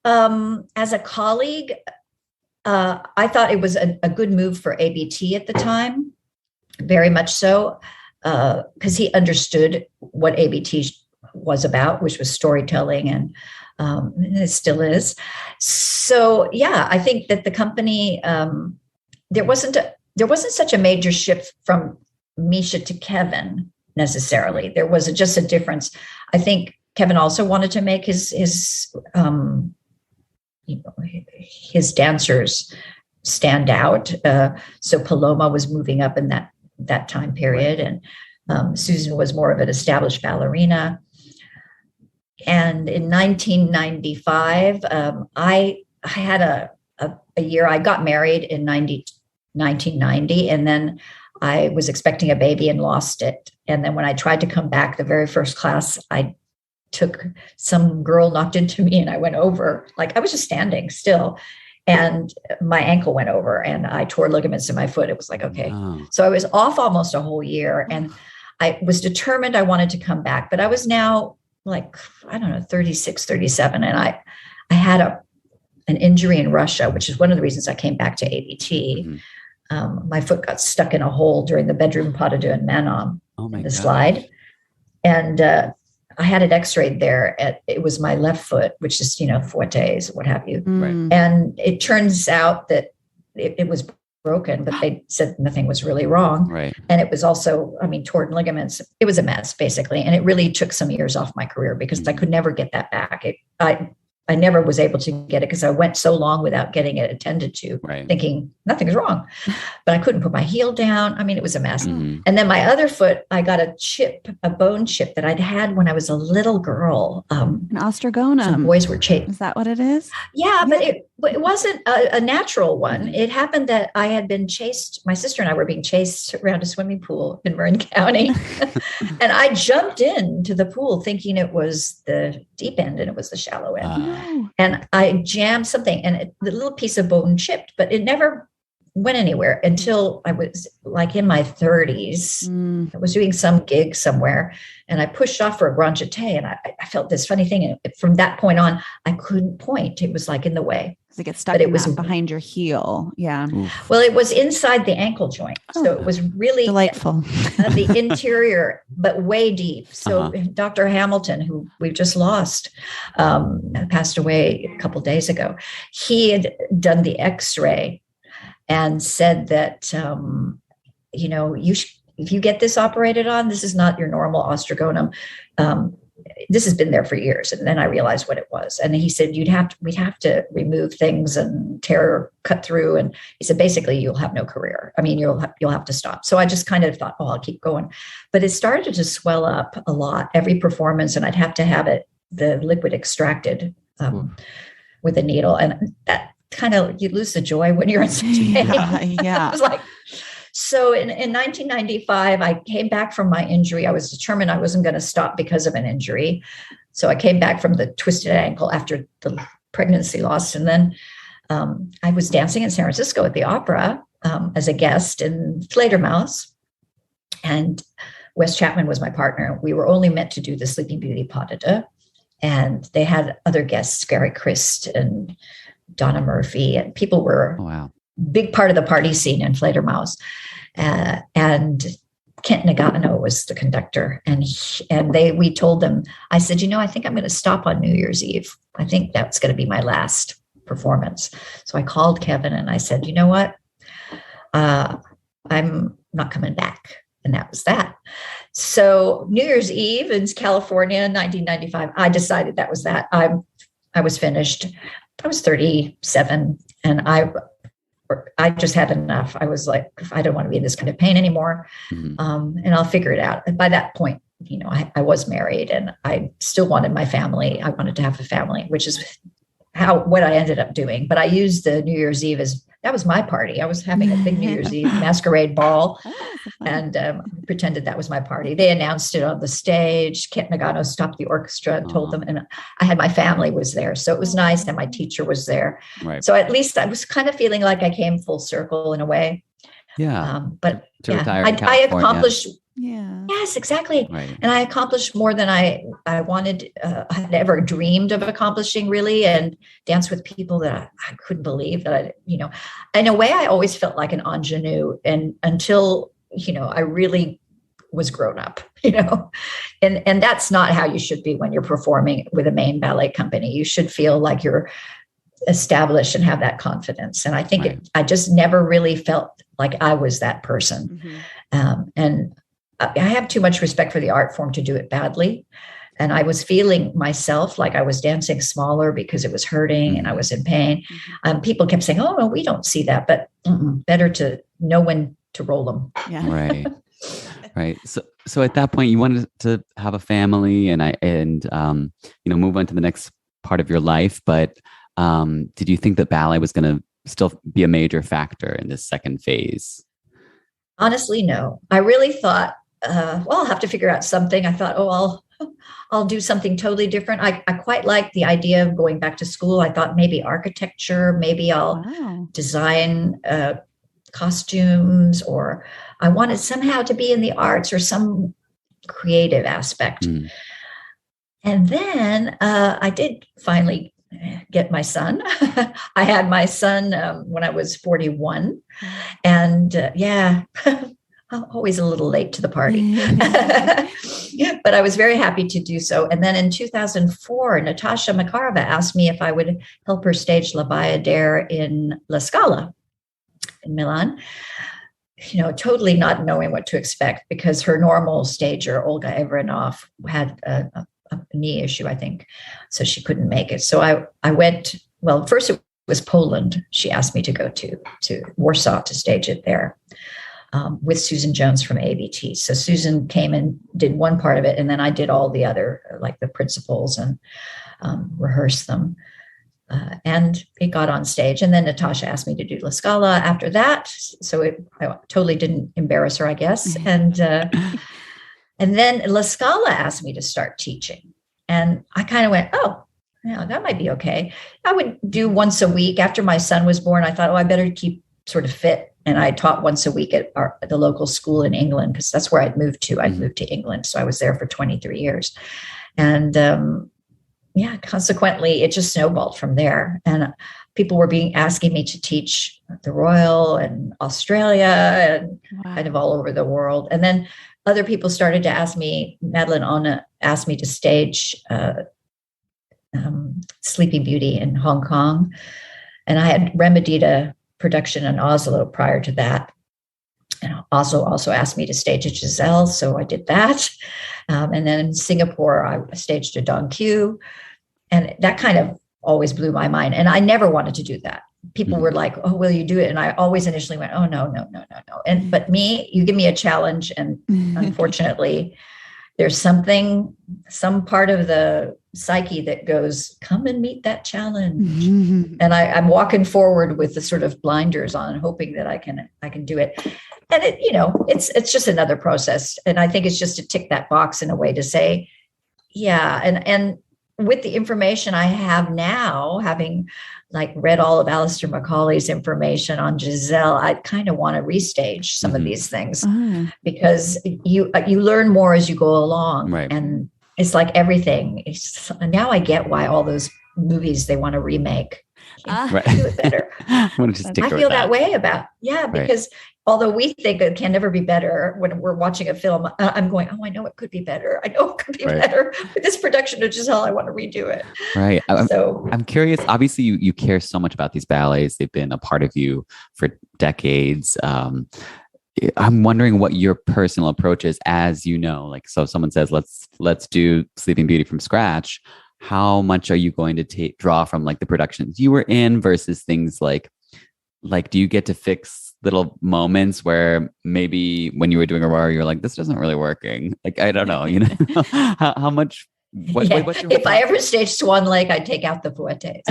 as a colleague, I thought it was a good move for ABT at the time, very much so, because he understood what ABT was about, which was storytelling, and it still is. So, yeah, I think that the company, there wasn't such a major shift from Misha to Kevin necessarily. There was just a difference. I think Kevin also wanted to make his dancers stand out. So Paloma was moving up in that time period, and Susan was more of an established ballerina. And in 1995, I had a year. I got married in 1990, and then I was expecting a baby and lost it. And then when I tried to come back, the very first class I took, some girl knocked into me and I went over, like I was just standing still, and my ankle went over and I tore ligaments in my foot. It was like, okay. Oh. So I was off almost a whole year, and I was determined I wanted to come back, but I was now like, I don't know, 36, 37. And I had an injury in Russia, which is one of the reasons I came back to ABT. Mm-hmm. My foot got stuck in a hole during the bedroom pas de deux in Manon, the slide. And I had it x-rayed there. It was my left foot, which is, fortes, what have you. Right. And it turns out that it was broken, but they said nothing was really wrong. Right. And it was also, torn ligaments. It was a mess, basically. And it really took some years off my career because I could never get that back. I never was able to get it because I went so long without getting it attended to, thinking nothing's wrong. But I couldn't put my heel down. It was a mess. Mm-hmm. And then my other foot, I got a bone chip that I'd had when I was a little girl. An osteogonum. Some boys were chased. Is that what it is? Yeah, but it wasn't a natural one. It happened that I had been chased. My sister and I were being chased around a swimming pool in Marin County. And I jumped into the pool thinking it was the deep end and it was the shallow end. And I jammed something and the little piece of bone chipped, but it never went anywhere until I was like in my 30s. I was doing some gig somewhere and I pushed off for a grand jeté and I felt this funny thing. And from that point on, I couldn't point. It was like in the way. It gets stuck behind your heel. Yeah. Oof. Well, it was inside the ankle joint. So it was really delightful. The interior, but way deep. So Dr. Hamilton, who we've just lost, passed away a couple of days ago. He had done the x-ray and said that, if you get this operated on, this is not your normal osteogonum. This has been there for years. And then I realized what it was. And he said, we'd have to remove things and cut through. And he said, basically you'll have no career. You'll have to stop. So I just kind of thought, I'll keep going. But it started to swell up a lot every performance. And I'd have to have the liquid extracted with a needle. And that kind of, you lose the joy when you're in such pain. Yeah. It was like, so in 1995, I came back from my injury. I was determined I wasn't going to stop because of an injury. So I came back from the twisted ankle after the pregnancy loss. And then I was dancing in San Francisco at the opera as a guest in Fledermaus. And Wes Chapman was my partner. We were only meant to do the Sleeping Beauty pas de deux. And they had other guests, Gary Christ and Donna Murphy, and people were big part of the party scene in Fledermaus. And Kent Nagano was the conductor. And we told them, I said, I think I'm going to stop on New Year's Eve. I think that's going to be my last performance. So I called Kevin and I said, you know what? I'm not coming back. And that was that. So New Year's Eve in California, 1995, I decided that was that. I was finished. I was 37, and I just had enough. I was like, I don't want to be in this kind of pain anymore. And I'll figure it out. And by that point, I was married, and I still wanted my family. I wanted to have a family, which is what I ended up doing. But I used the New Year's Eve that was my party. I was having a big New Year's Eve masquerade ball, and pretended that was my party. They announced it on the stage. Kent Nagano stopped the orchestra and told them, and I had my family was there. So it was nice. And my teacher was there. Right. So at least I was kind of feeling like I came full circle in a way. Yeah. But to retire I accomplished. Yeah. Yes, exactly. Right. And I accomplished more than I wanted, I had ever dreamed of accomplishing, really, and danced with people that I couldn't believe that in a way, I always felt like an ingenue, and until, I really was grown up, and that's not how you should be when you're performing with a main ballet company. You should feel like you're established and have that confidence. And I think I just never really felt like I was that person. And I have too much respect for the art form to do it badly. And I was feeling myself like I was dancing smaller because it was hurting and I was in pain. People kept saying, "Oh, no, we don't see that," but better to know when to roll them. Yeah. Right. Right. So at that point, you wanted to have a family and move on to the next part of your life. But did you think that ballet was going to still be a major factor in this second phase? Honestly, no. I really thought, I'll have to figure out something. I thought, I'll do something totally different. I quite like the idea of going back to school. I thought maybe architecture, maybe I'll design costumes, or I wanted somehow to be in the arts or some creative aspect. And then I did finally get my son. I had my son when I was 41, and always a little late to the party, but I was very happy to do so. And then in 2004, Natasha Makarova asked me if I would help her stage La Bayadere in La Scala in Milan, totally not knowing what to expect, because her normal stager, Olga Evrenov, had a knee issue, I think, so she couldn't make it. So I went, first it was Poland. She asked me to go to Warsaw to stage it there with Susan Jones from ABT. So Susan came and did one part of it, and then I did all the other, like the principals, and rehearsed them. And it got on stage. And then Natasha asked me to do La Scala after that. So I totally didn't embarrass her, I guess. And then La Scala asked me to start teaching. And I kind of went, that might be okay. I would do once a week. After my son was born, I thought, I better keep sort of fit. And I taught once a week at the local school in England, because that's where I'd moved to. I'd moved to England. So I was there for 23 years. And consequently, it just snowballed from there. And people were asking me to teach the Royal and Australia and kind of all over the world. And then other people started to ask me. Madeline Ona asked me to stage Sleeping Beauty in Hong Kong. And I had remedied a production in Oslo prior to that. And Oslo also asked me to stage a Giselle, so I did that. And then in Singapore, I staged a Don Q. And that kind of always blew my mind. And I never wanted to do that. People were like, "Oh, will you do it?" And I always initially went, "Oh, no. But you give me a challenge. And unfortunately, there's some part of the psyche that goes, "Come and meet that challenge." And I'm walking forward with the sort of blinders on, hoping that I can do it. And it's just another process. And I think it's just to tick that box in a way to say, yeah. And with the information I have now, having read all of Alistair Macaulay's information on Giselle, I kind of want to restage some of these things, because you learn more as you go along. Right. And it's like everything. Now I get why all those movies they want to remake. Do it better. I feel that way about, because although we think it can never be better when we're watching a film, I'm going, I know it could be better. I know it could be better. But this production of Giselle, I want to redo it. Right. I'm curious. Obviously, you care so much about these ballets. They've been a part of you for decades. I'm wondering what your personal approach is, as so if someone says, let's do Sleeping Beauty from scratch. how much are you going to draw from like the productions you were in versus things like do you get to fix little moments where maybe when you were doing Aurora, you're like, this isn't really working. Like, I don't know, how much. If I ever staged Swan Lake, I'd take out the fouettes.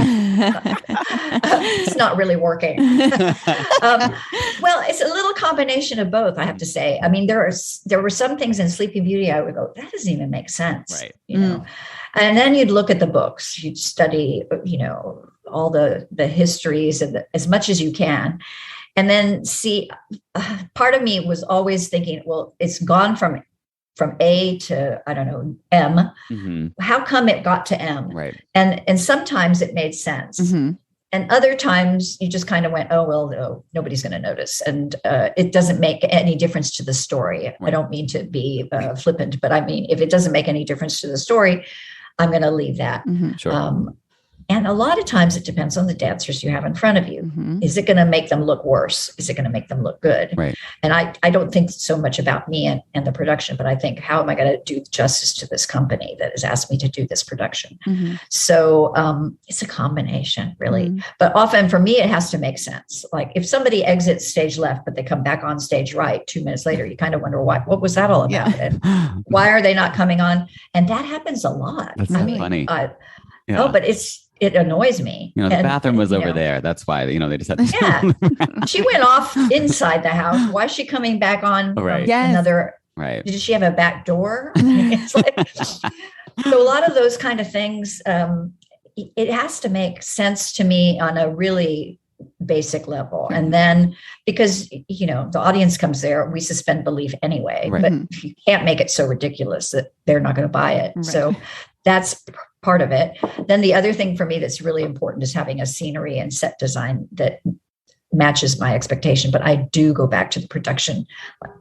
It's not really working. Well, it's a little combination of both, I have to say. I mean, there were some things in Sleeping Beauty I would go, that doesn't even make sense, right. You know. And then you'd look at the books, you'd study, all the histories and as much as you can. And then see, part of me was always thinking, well, it's gone from A to, I don't know, M. Mm-hmm. How come it got to M? Right. And sometimes it made sense. Mm-hmm. And other times you just kind of went, oh, well, no, nobody's going to notice. And it doesn't make any difference to the story. Right. I don't mean to be flippant, but I mean, if it doesn't make any difference to the story, I'm going to leave that. Mm-hmm. Sure. And a lot of times it depends on the dancers you have in front of you. Mm-hmm. Is it going to make them look worse? Is it going to make them look good? Right. And I don't think so much about me and the production, but I think, how am I going to do justice to this company that has asked me to do this production? Mm-hmm. So it's a combination, really. Mm-hmm. But often for me, it has to make sense. Like if somebody exits stage left, but they come back on stage right 2 minutes later, you kind of wonder what was that all about? Yeah. And why are they not coming on? And that happens a lot. That's funny. Oh, but it annoys me. The bathroom was over there. That's why, they just had to. Yeah. She went off inside the house. Why is she coming back on another? Right. Did she have a back door? It's like, so a lot of those kind of things, it has to make sense to me on a really basic level. And then because, the audience comes there, we suspend belief anyway, right. But you can't make it so ridiculous that they're not going to buy it. Right. So that's part of it. Then the other thing for me that's really important is having a scenery and set design that matches my expectation. But I do go back to the production.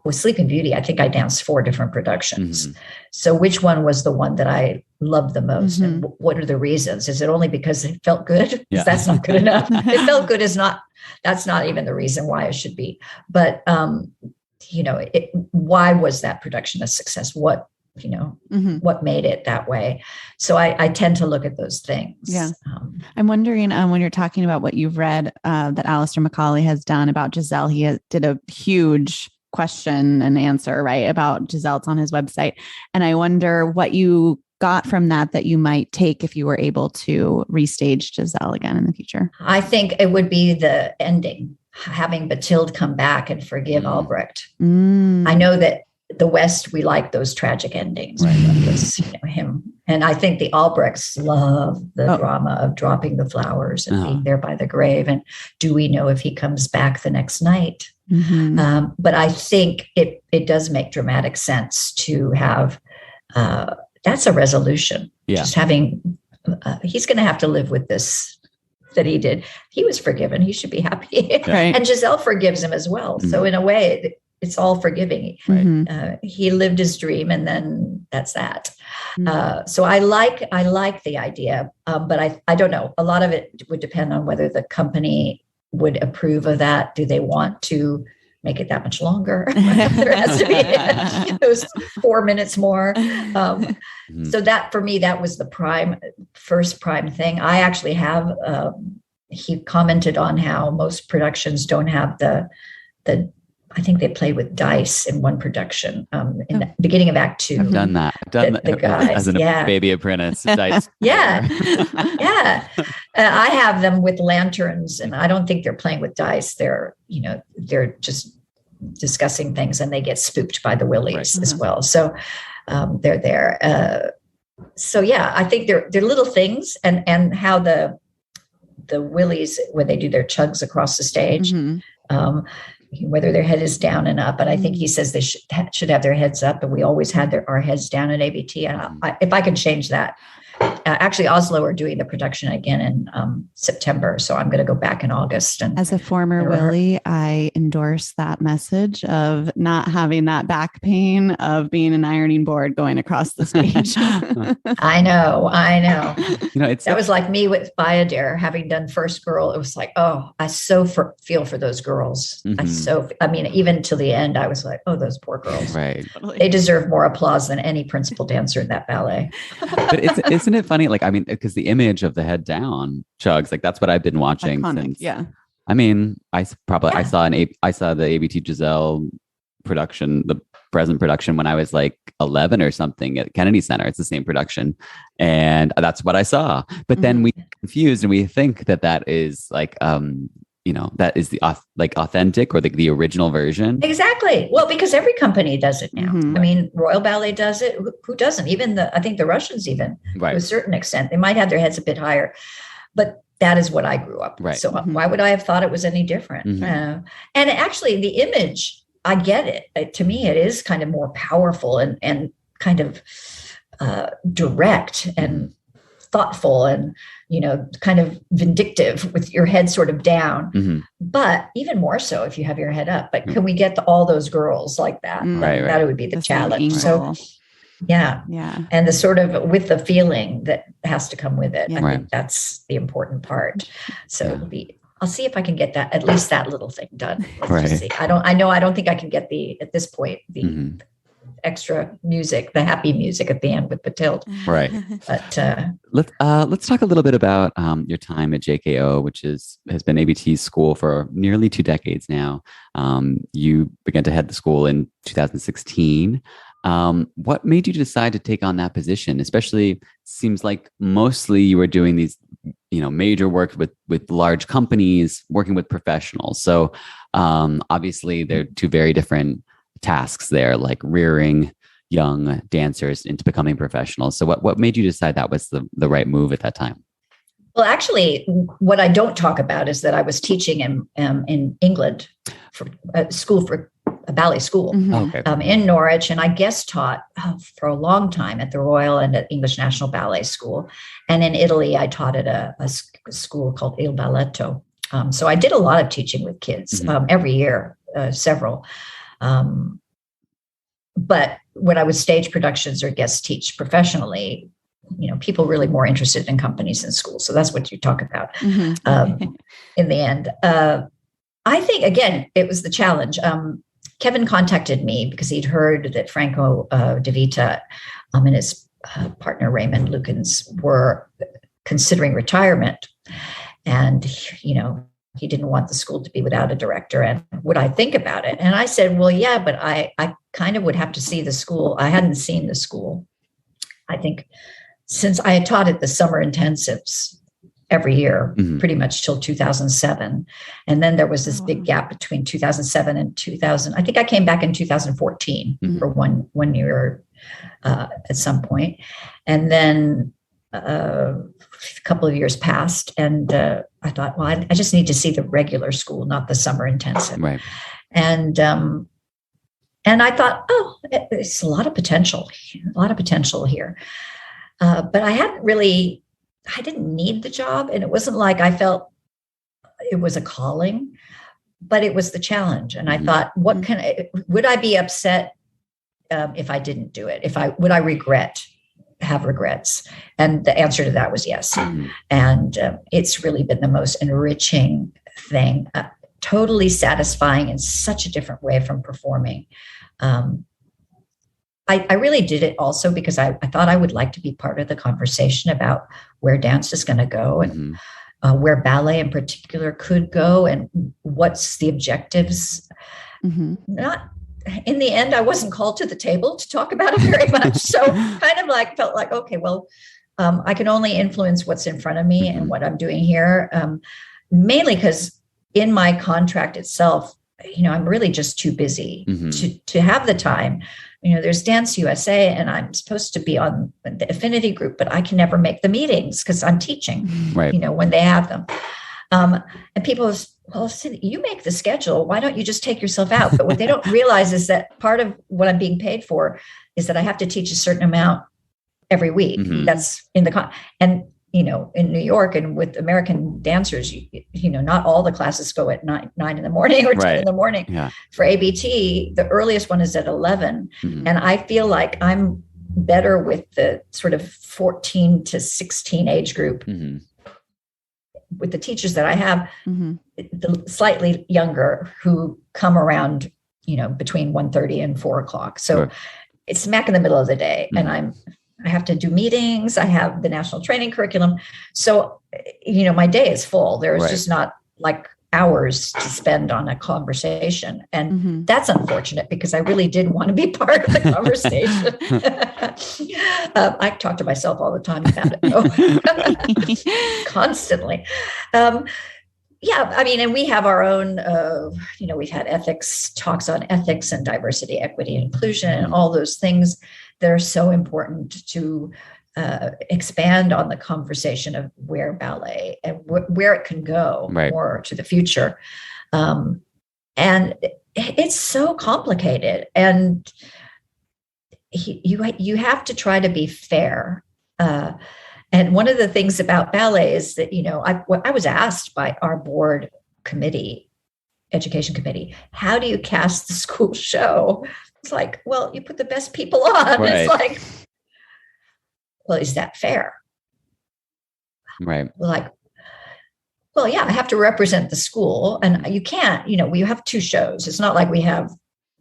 With Sleeping Beauty, I think I danced 4 different productions. Mm-hmm. So which one was the one that I loved the most? Mm-hmm. And what are the reasons? Is it only because it felt good? Yeah. That's not good enough. It felt good that's not even the reason why it should be. But, why was that production a success? What made it that way? So I tend to look at those things. Yeah. I'm wondering when you're talking about what you've read that Alistair Macaulay has done about Giselle, he did a huge question and answer, right, about Giselle. It's on his website. And I wonder what you got from that you might take if you were able to restage Giselle again in the future. I think it would be the ending, having Bathilde come back and forgive Albrecht. I know that the West, we like those tragic endings, right? Him. And I think the Albrechts love the drama of dropping the flowers and being there by the grave. And do we know if he comes back the next night? Mm-hmm. But I think it does make dramatic sense to have, that's a resolution. Yeah. Just having, he's going to have to live with this, that he did. He was forgiven. He should be happy. Right. And Giselle forgives him as well. Mm-hmm. So in a way, it's all forgiving. Right. He lived his dream, and then that's that. Mm-hmm. So I like the idea, but I don't know. A lot of it would depend on whether the company would approve of that. Do they want to make it that much longer? There has to be those 4 minutes more. So that for me, that was the first prime thing. I actually have. He commented on how most productions don't have the. I think they play with dice in one production in the beginning of Act 2. I've done that. The guys, as a baby apprentice. Dice. Yeah. I have them with lanterns, and I don't think they're playing with dice. They're just discussing things, and they get spooked by the willies as well. So they're there. So yeah, I think they're little things, and how the willies, when they do their chugs across the stage, whether their head is down and up. And I think he says they should have their heads up, and we always had our heads down at ABT. And if I could change that, actually Oslo are doing the production again in September. So I'm going to go back in August. And as a former Willie, I endorse that message of not having that back pain of being an ironing board going across the stage. I know. That was like me with Bayadere, having done First Girl. It was like, I so feel for those girls. Mm-hmm. Even till the end, I was like, those poor girls. Right. They deserve more applause than any principal dancer in that ballet. But isn't isn't it funny? Like, I mean, because the image of the head down chugs, like that's what I've been watching Iconic, since. yeah. I mean, I saw the ABT Giselle production, the present production, when I was like 11 or something at Kennedy Center. It's the same production, and that's what I saw. But then we get confused and we think that is like that is the authentic or the original version. Exactly. Well, because every company does it now. I mean, Royal Ballet does it. Who doesn't? Even I think the Russians, even to a certain extent, they might have their heads a bit higher, but that is what I grew up with. Right. So why would I have thought it was any different? And actually, the image, I get it. To me, it is kind of more powerful and kind of direct and thoughtful and, kind of vindictive with your head sort of down, but even more so if you have your head up. But can we get all those girls like that? Right. That would be the challenge. So, yeah. And the sort of with the feeling that has to come with it. I think that's the important part. So I'll see if I can get that, at least that little thing done. See. I don't think I can get at this point, the extra music, the happy music at the end with Batild. Right. But let's talk a little bit about your time at JKO, which has been ABT's school for nearly 2 decades now. You began to head the school in 2016. What made you decide to take on that position? Especially, seems like mostly you were doing these, major work with large companies, working with professionals. So obviously, they're 2 very different tasks there, like rearing young dancers into becoming professionals. So what made you decide that was the right move at that time? Well, actually, what I don't talk about is that I was teaching in England for a ballet school in Norwich, and I guest taught for a long time at the Royal and at English National Ballet School. And in Italy, I taught at a school called Il Balletto. So I did a lot of teaching with kids every year, several. But when I would stage productions or guest teach professionally, people really more interested in companies than schools. So that's what you talk about in the end. I think, again, it was the challenge. Kevin contacted me because he'd heard that Franco De Vita and his partner Raymond Lukens were considering retirement. And, he didn't want the school to be without a director. And would I think about it? And I said, well, yeah, but I kind of would have to see the school. I hadn't seen the school, I think, since I had taught at the summer intensives every year, pretty much till 2007. And then there was this big gap between 2007 and 2000. I think I came back in 2014 for one year at some point. And then a couple of years passed, and I thought, well, I just need to see the regular school, not the summer intensive. Right. And I thought, it's a lot of potential here. But I didn't need the job. And it wasn't like I felt it was a calling, but it was the challenge. And I thought, would I be upset if I didn't do it? Would I have regrets? And the answer to that was yes. And it's really been the most enriching thing, totally satisfying in such a different way from performing. I really did it also because I thought I would like to be part of the conversation about where dance is going to go and where ballet in particular could go and what's the objectives. Not in the end, I wasn't called to the table to talk about it very much. So kind of felt like, okay, well, I can only influence what's in front of me and what I'm doing here. Mainly because in my contract itself, I'm really just too busy to have the time. There's Dance USA and I'm supposed to be on the affinity group, but I can never make the meetings because I'm teaching, when they have them. And people, well, you make the schedule. Why don't you just take yourself out? But what they don't realize is that part of what I'm being paid for is that I have to teach a certain amount every week. That's in and in New York and with American dancers, not all the classes go at 9 in the morning or 10 in the morning. For ABT, the earliest one is at 11. And I feel like I'm better with the sort of 14 to 16 age group. With the teachers that I have, the slightly younger who come around, between 1:30 and 4:00. So it's smack in the middle of the day. And I have to do meetings. I have the national training curriculum. So, my day is full. There's just not like hours to spend on a conversation. And that's unfortunate because I really did want to be part of the conversation. I talk to myself all the time about it. Constantly. And we have our own, we've had talks on ethics and diversity, equity, and inclusion, and all those things that are so important to expand on the conversation of where ballet and where it can go more to the future. And it's so complicated, and you have to try to be fair. And one of the things about ballet is that, I was asked by our board committee, education committee, how do you cast the school show? It's like, well, you put the best people on. Right. It's like, well, is that fair? Right. Like, well, yeah, I have to represent the school, and you can't, we have 2 shows. It's not like we have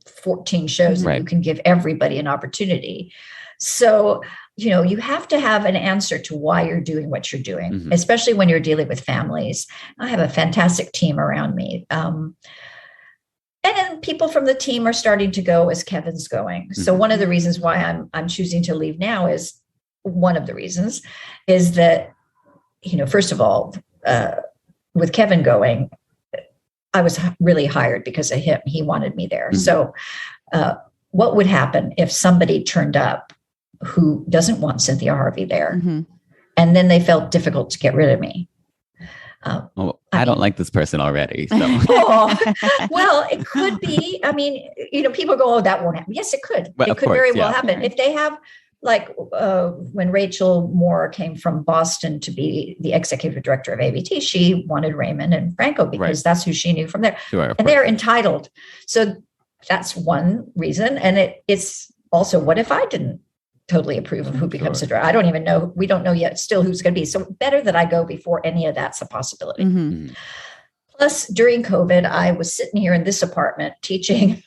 14 shows that you can give everybody an opportunity. So, you have to have an answer to why you're doing what you're doing, especially when you're dealing with families. I have a fantastic team around me. And then people from the team are starting to go as Kevin's going. So one of the reasons why I'm choosing to leave now is that, first of all, with Kevin going, I was really hired because of him. He wanted me there. So what would happen if somebody turned up who doesn't want Cynthia Harvey there, and then they felt difficult to get rid of me? I don't like this person already. So. Well, it could be. I mean, people go, "Oh, that won't happen." Yes, it could. Well, it could very well happen if they have. Like when Rachel Moore came from Boston to be the executive director of ABT, she wanted Raymond and Franco because that's who she knew from there. Sure, and they're entitled. So that's one reason. And it's also, what if I didn't totally approve of who becomes a director? I don't even know. We don't know yet still who's going to be. So better that I go before any of that's a possibility. Plus, during COVID, I was sitting here in this apartment teaching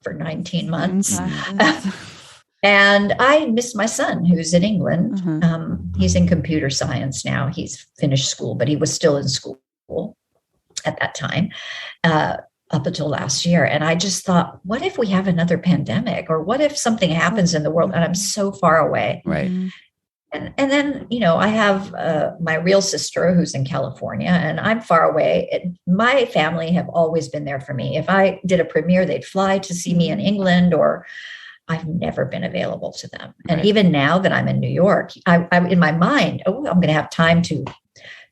for 19 months. And I missed my son, who's in England. He's in computer science now. He's finished school, but he was still in school at that time, up until last year. And I just thought, what if we have another pandemic? Or what if something happens in the world and I'm so far away? Right. And then, I have my real sister who's in California, and I'm far away. My family have always been there for me. If I did a premiere, they'd fly to see me in England, or I've never been available to them. And even now that I'm in New York, I'm in my mind, I'm going to have time to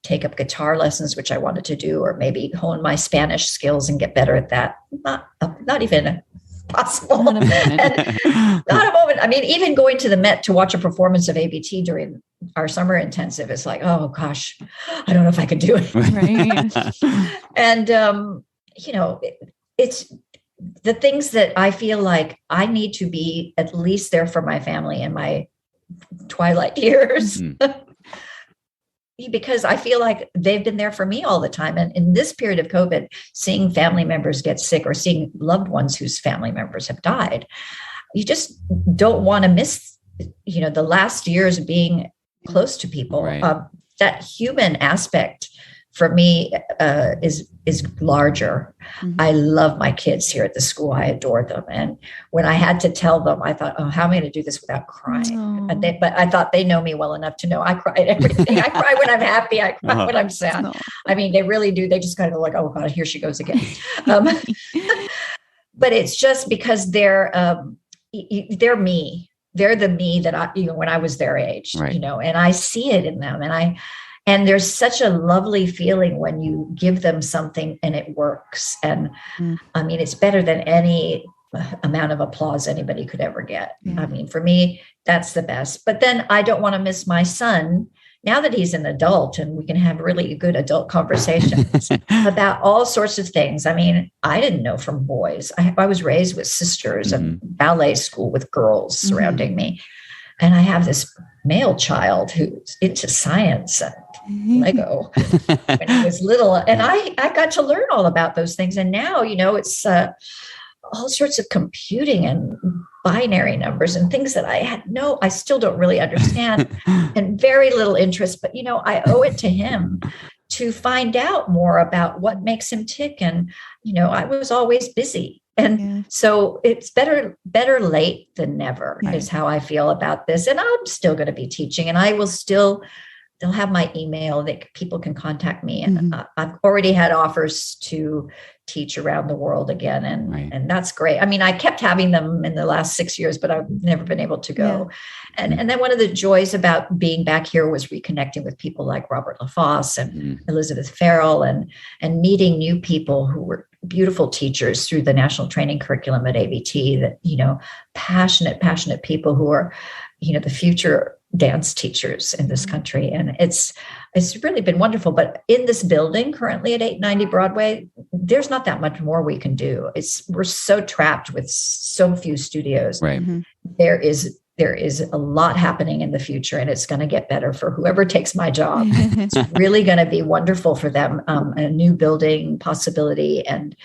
take up guitar lessons, which I wanted to do, or maybe hone my Spanish skills and get better at that. Not even possible. Not a moment. I mean, even going to the Met to watch a performance of ABT during our summer intensive is like, oh gosh, I don't know if I could do it. Right. And, it's the things that I feel like I need to be at least there for my family in my twilight years. Because I feel like they've been there for me all the time. And in this period of COVID, seeing family members get sick or seeing loved ones whose family members have died, you just don't want to miss, the last years of being close to people. Right. That human aspect for me is larger. I love my kids here at the school. I adore them. And when I had to tell them, I thought, how am I going to do this without crying? But I thought they know me well enough to know I cry at everything. I cry when I'm happy. I cry when I'm sad. I mean, they really do. They just kind of like, oh God, here she goes again. But it's just because they're me. They're the me that I, when I was their age, and I see it in them. And there's such a lovely feeling when you give them something and it works. And I mean, it's better than any amount of applause anybody could ever get. I mean, for me, that's the best. But then I don't want to miss my son now that he's an adult, and we can have really good adult conversations about all sorts of things. I mean, I didn't know from boys. I was raised with sisters and ballet school with girls surrounding me. And I have this male child who's into science and Lego when he was little. And I got to learn all about those things. And now, it's all sorts of computing and binary numbers and things that I still don't really understand and very little interest, but I owe it to him to find out more about what makes him tick. And, I was always busy. And so it's better late than never is how I feel about this. And I'm still going to be teaching, and I will they'll have my email that people can contact me. And I've already had offers to teach around the world again. And that's great. I mean, I kept having them in the last 6 years, but I've never been able to go. Yeah. And then one of the joys about being back here was reconnecting with people like Robert LaFosse and Elizabeth Farrell and meeting new people who were beautiful teachers through the national training curriculum at ABT that, passionate people who are, the future dance teachers in this country. And it's really been wonderful. But in this building currently at 890 Broadway, there's not that much more we can do. We're so trapped with so few studios. Right. There is a lot happening in the future, and it's going to get better for whoever takes my job. It's really going to be wonderful for them. A new building possibility and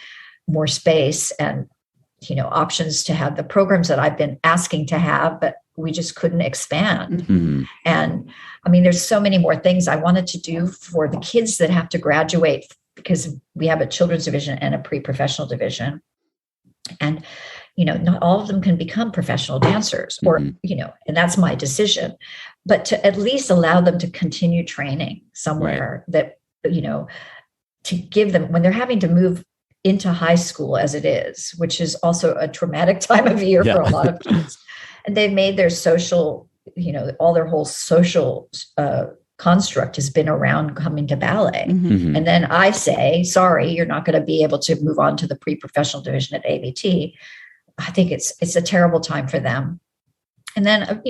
more space and, options to have the programs that I've been asking to have, but we just couldn't expand. And I mean, there's so many more things I wanted to do for the kids that have to graduate, because we have a children's division and a pre-professional division. And, not all of them can become professional dancers or, and that's my decision, but to at least allow them to continue training somewhere that, to give them when they're having to move into high school as it is, which is also a traumatic time of year for a lot of kids. And they've made their social, all their whole social construct has been around coming to ballet. And then I say, sorry, you're not going to be able to move on to the pre-professional division at ABT. I think it's a terrible time for them. And then,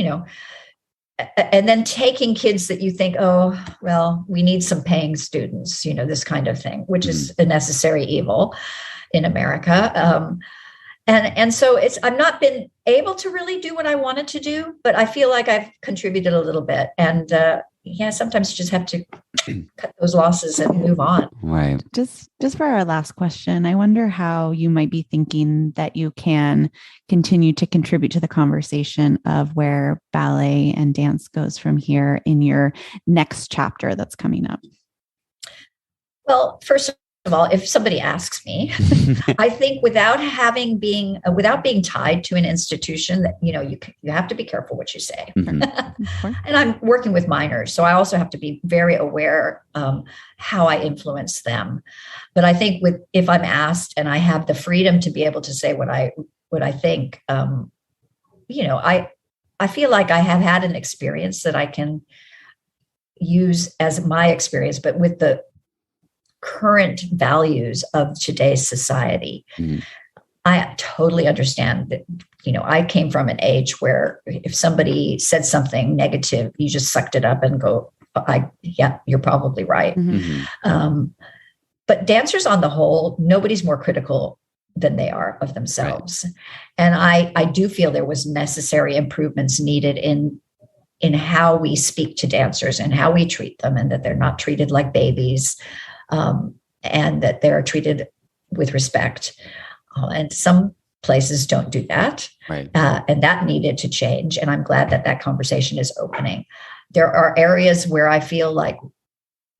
and then taking kids that you think, oh, well, we need some paying students, this kind of thing, which is a necessary evil in America. And so I've not been able to really do what I wanted to do, but I feel like I've contributed a little bit. And sometimes you just have to cut those losses and move on. Right. Just for our last question, I wonder how you might be thinking that you can continue to contribute to the conversation of where ballet and dance goes from here in your next chapter that's coming up. Well, first of all, if somebody asks me, I think without being tied to an institution, that you have to be careful what you say. And I'm working with minors, so I also have to be very aware how I influence them. But I think if I'm asked and I have the freedom to be able to say what I think, I feel like I have had an experience that I can use as my experience, but with the current values of today's society. I totally understand that, I came from an age where if somebody said something negative, you just sucked it up and go, yeah, you're probably right. But dancers on the whole, nobody's more critical than they are of themselves. Right. And I do feel there was necessary improvements needed in how we speak to dancers and how we treat them, and that they're not treated like babies. And that they're treated with respect. And some places don't do that. Right. And that needed to change. And I'm glad that conversation is opening. There are areas where I feel like,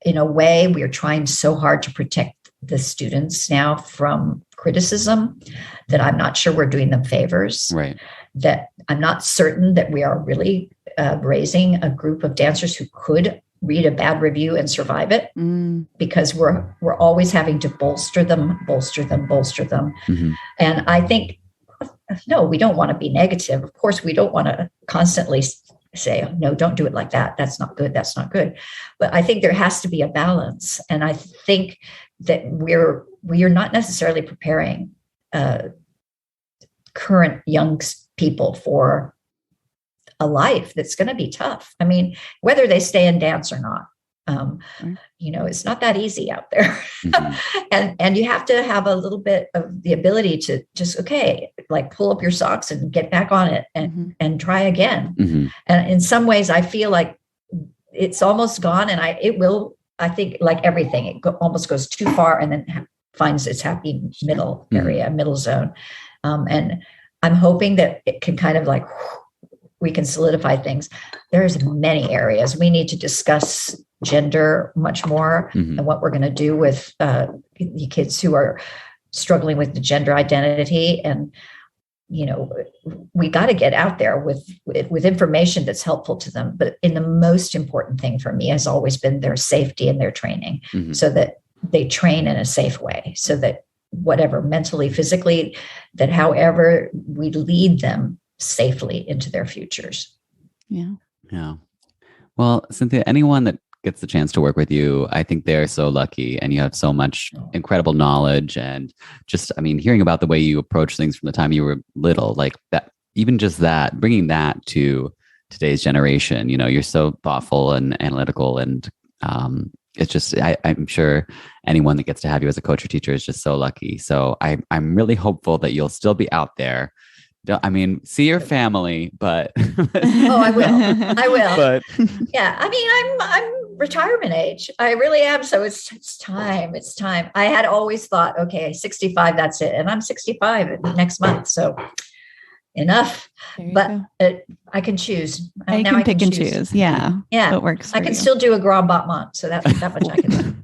in a way, we are trying so hard to protect the students now from criticism that I'm not sure we're doing them favors. Right. That I'm not certain that we are really raising a group of dancers who could read a bad review and survive it, because we're always having to bolster them. And I think, no, we don't want to be negative. Of course, we don't want to constantly say, no, don't do it like that. That's not good. That's not good. But I think there has to be a balance. And I think that we are not necessarily preparing current young people for a life that's going to be tough. I mean, whether they stay in dance or not, it's not that easy out there. And you have to have a little bit of the ability to just, pull up your socks and get back on it and try again. And in some ways, I feel like it's almost gone, and I think like everything, it almost goes too far and then finds its happy middle area, middle zone. And I'm hoping that it can kind of like, we can solidify things. There's many areas we need to discuss gender much more, and what we're going to do with the kids who are struggling with the gender identity. And, we got to get out there with information that's helpful to them. But the most important thing for me has always been their safety and their training, so that they train in a safe way, so that whatever, mentally, physically, that however we lead them safely into their futures. Yeah. Yeah. Well, Cynthia, anyone that gets the chance to work with you, I think they're so lucky, and you have so much incredible knowledge, and just, hearing about the way you approach things from the time you were little, like that, even just that, bringing that to today's generation, you're so thoughtful and analytical, and it's just, I'm sure anyone that gets to have you as a coach or teacher is just so lucky. So I'm really hopeful that you'll still be out there. See your family, but I will. But yeah, I'm retirement age. I really am. So it's time. It's time. I had always thought, okay, 65, that's it. And I'm 65 next month. So enough. But I can choose. I can pick and choose. Yeah. Yeah. So it works. I can still do a grand battement. So that much I can do.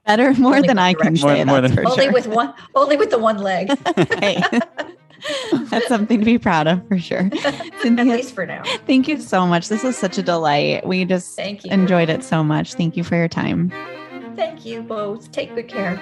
Better, more than I can say. More than only with the one leg. Hey. That's something to be proud of for sure. Cynthia, at least for now. Thank you so much. This was such a delight. We just enjoyed it so much. Thank you for your time. Thank you both. Take good care.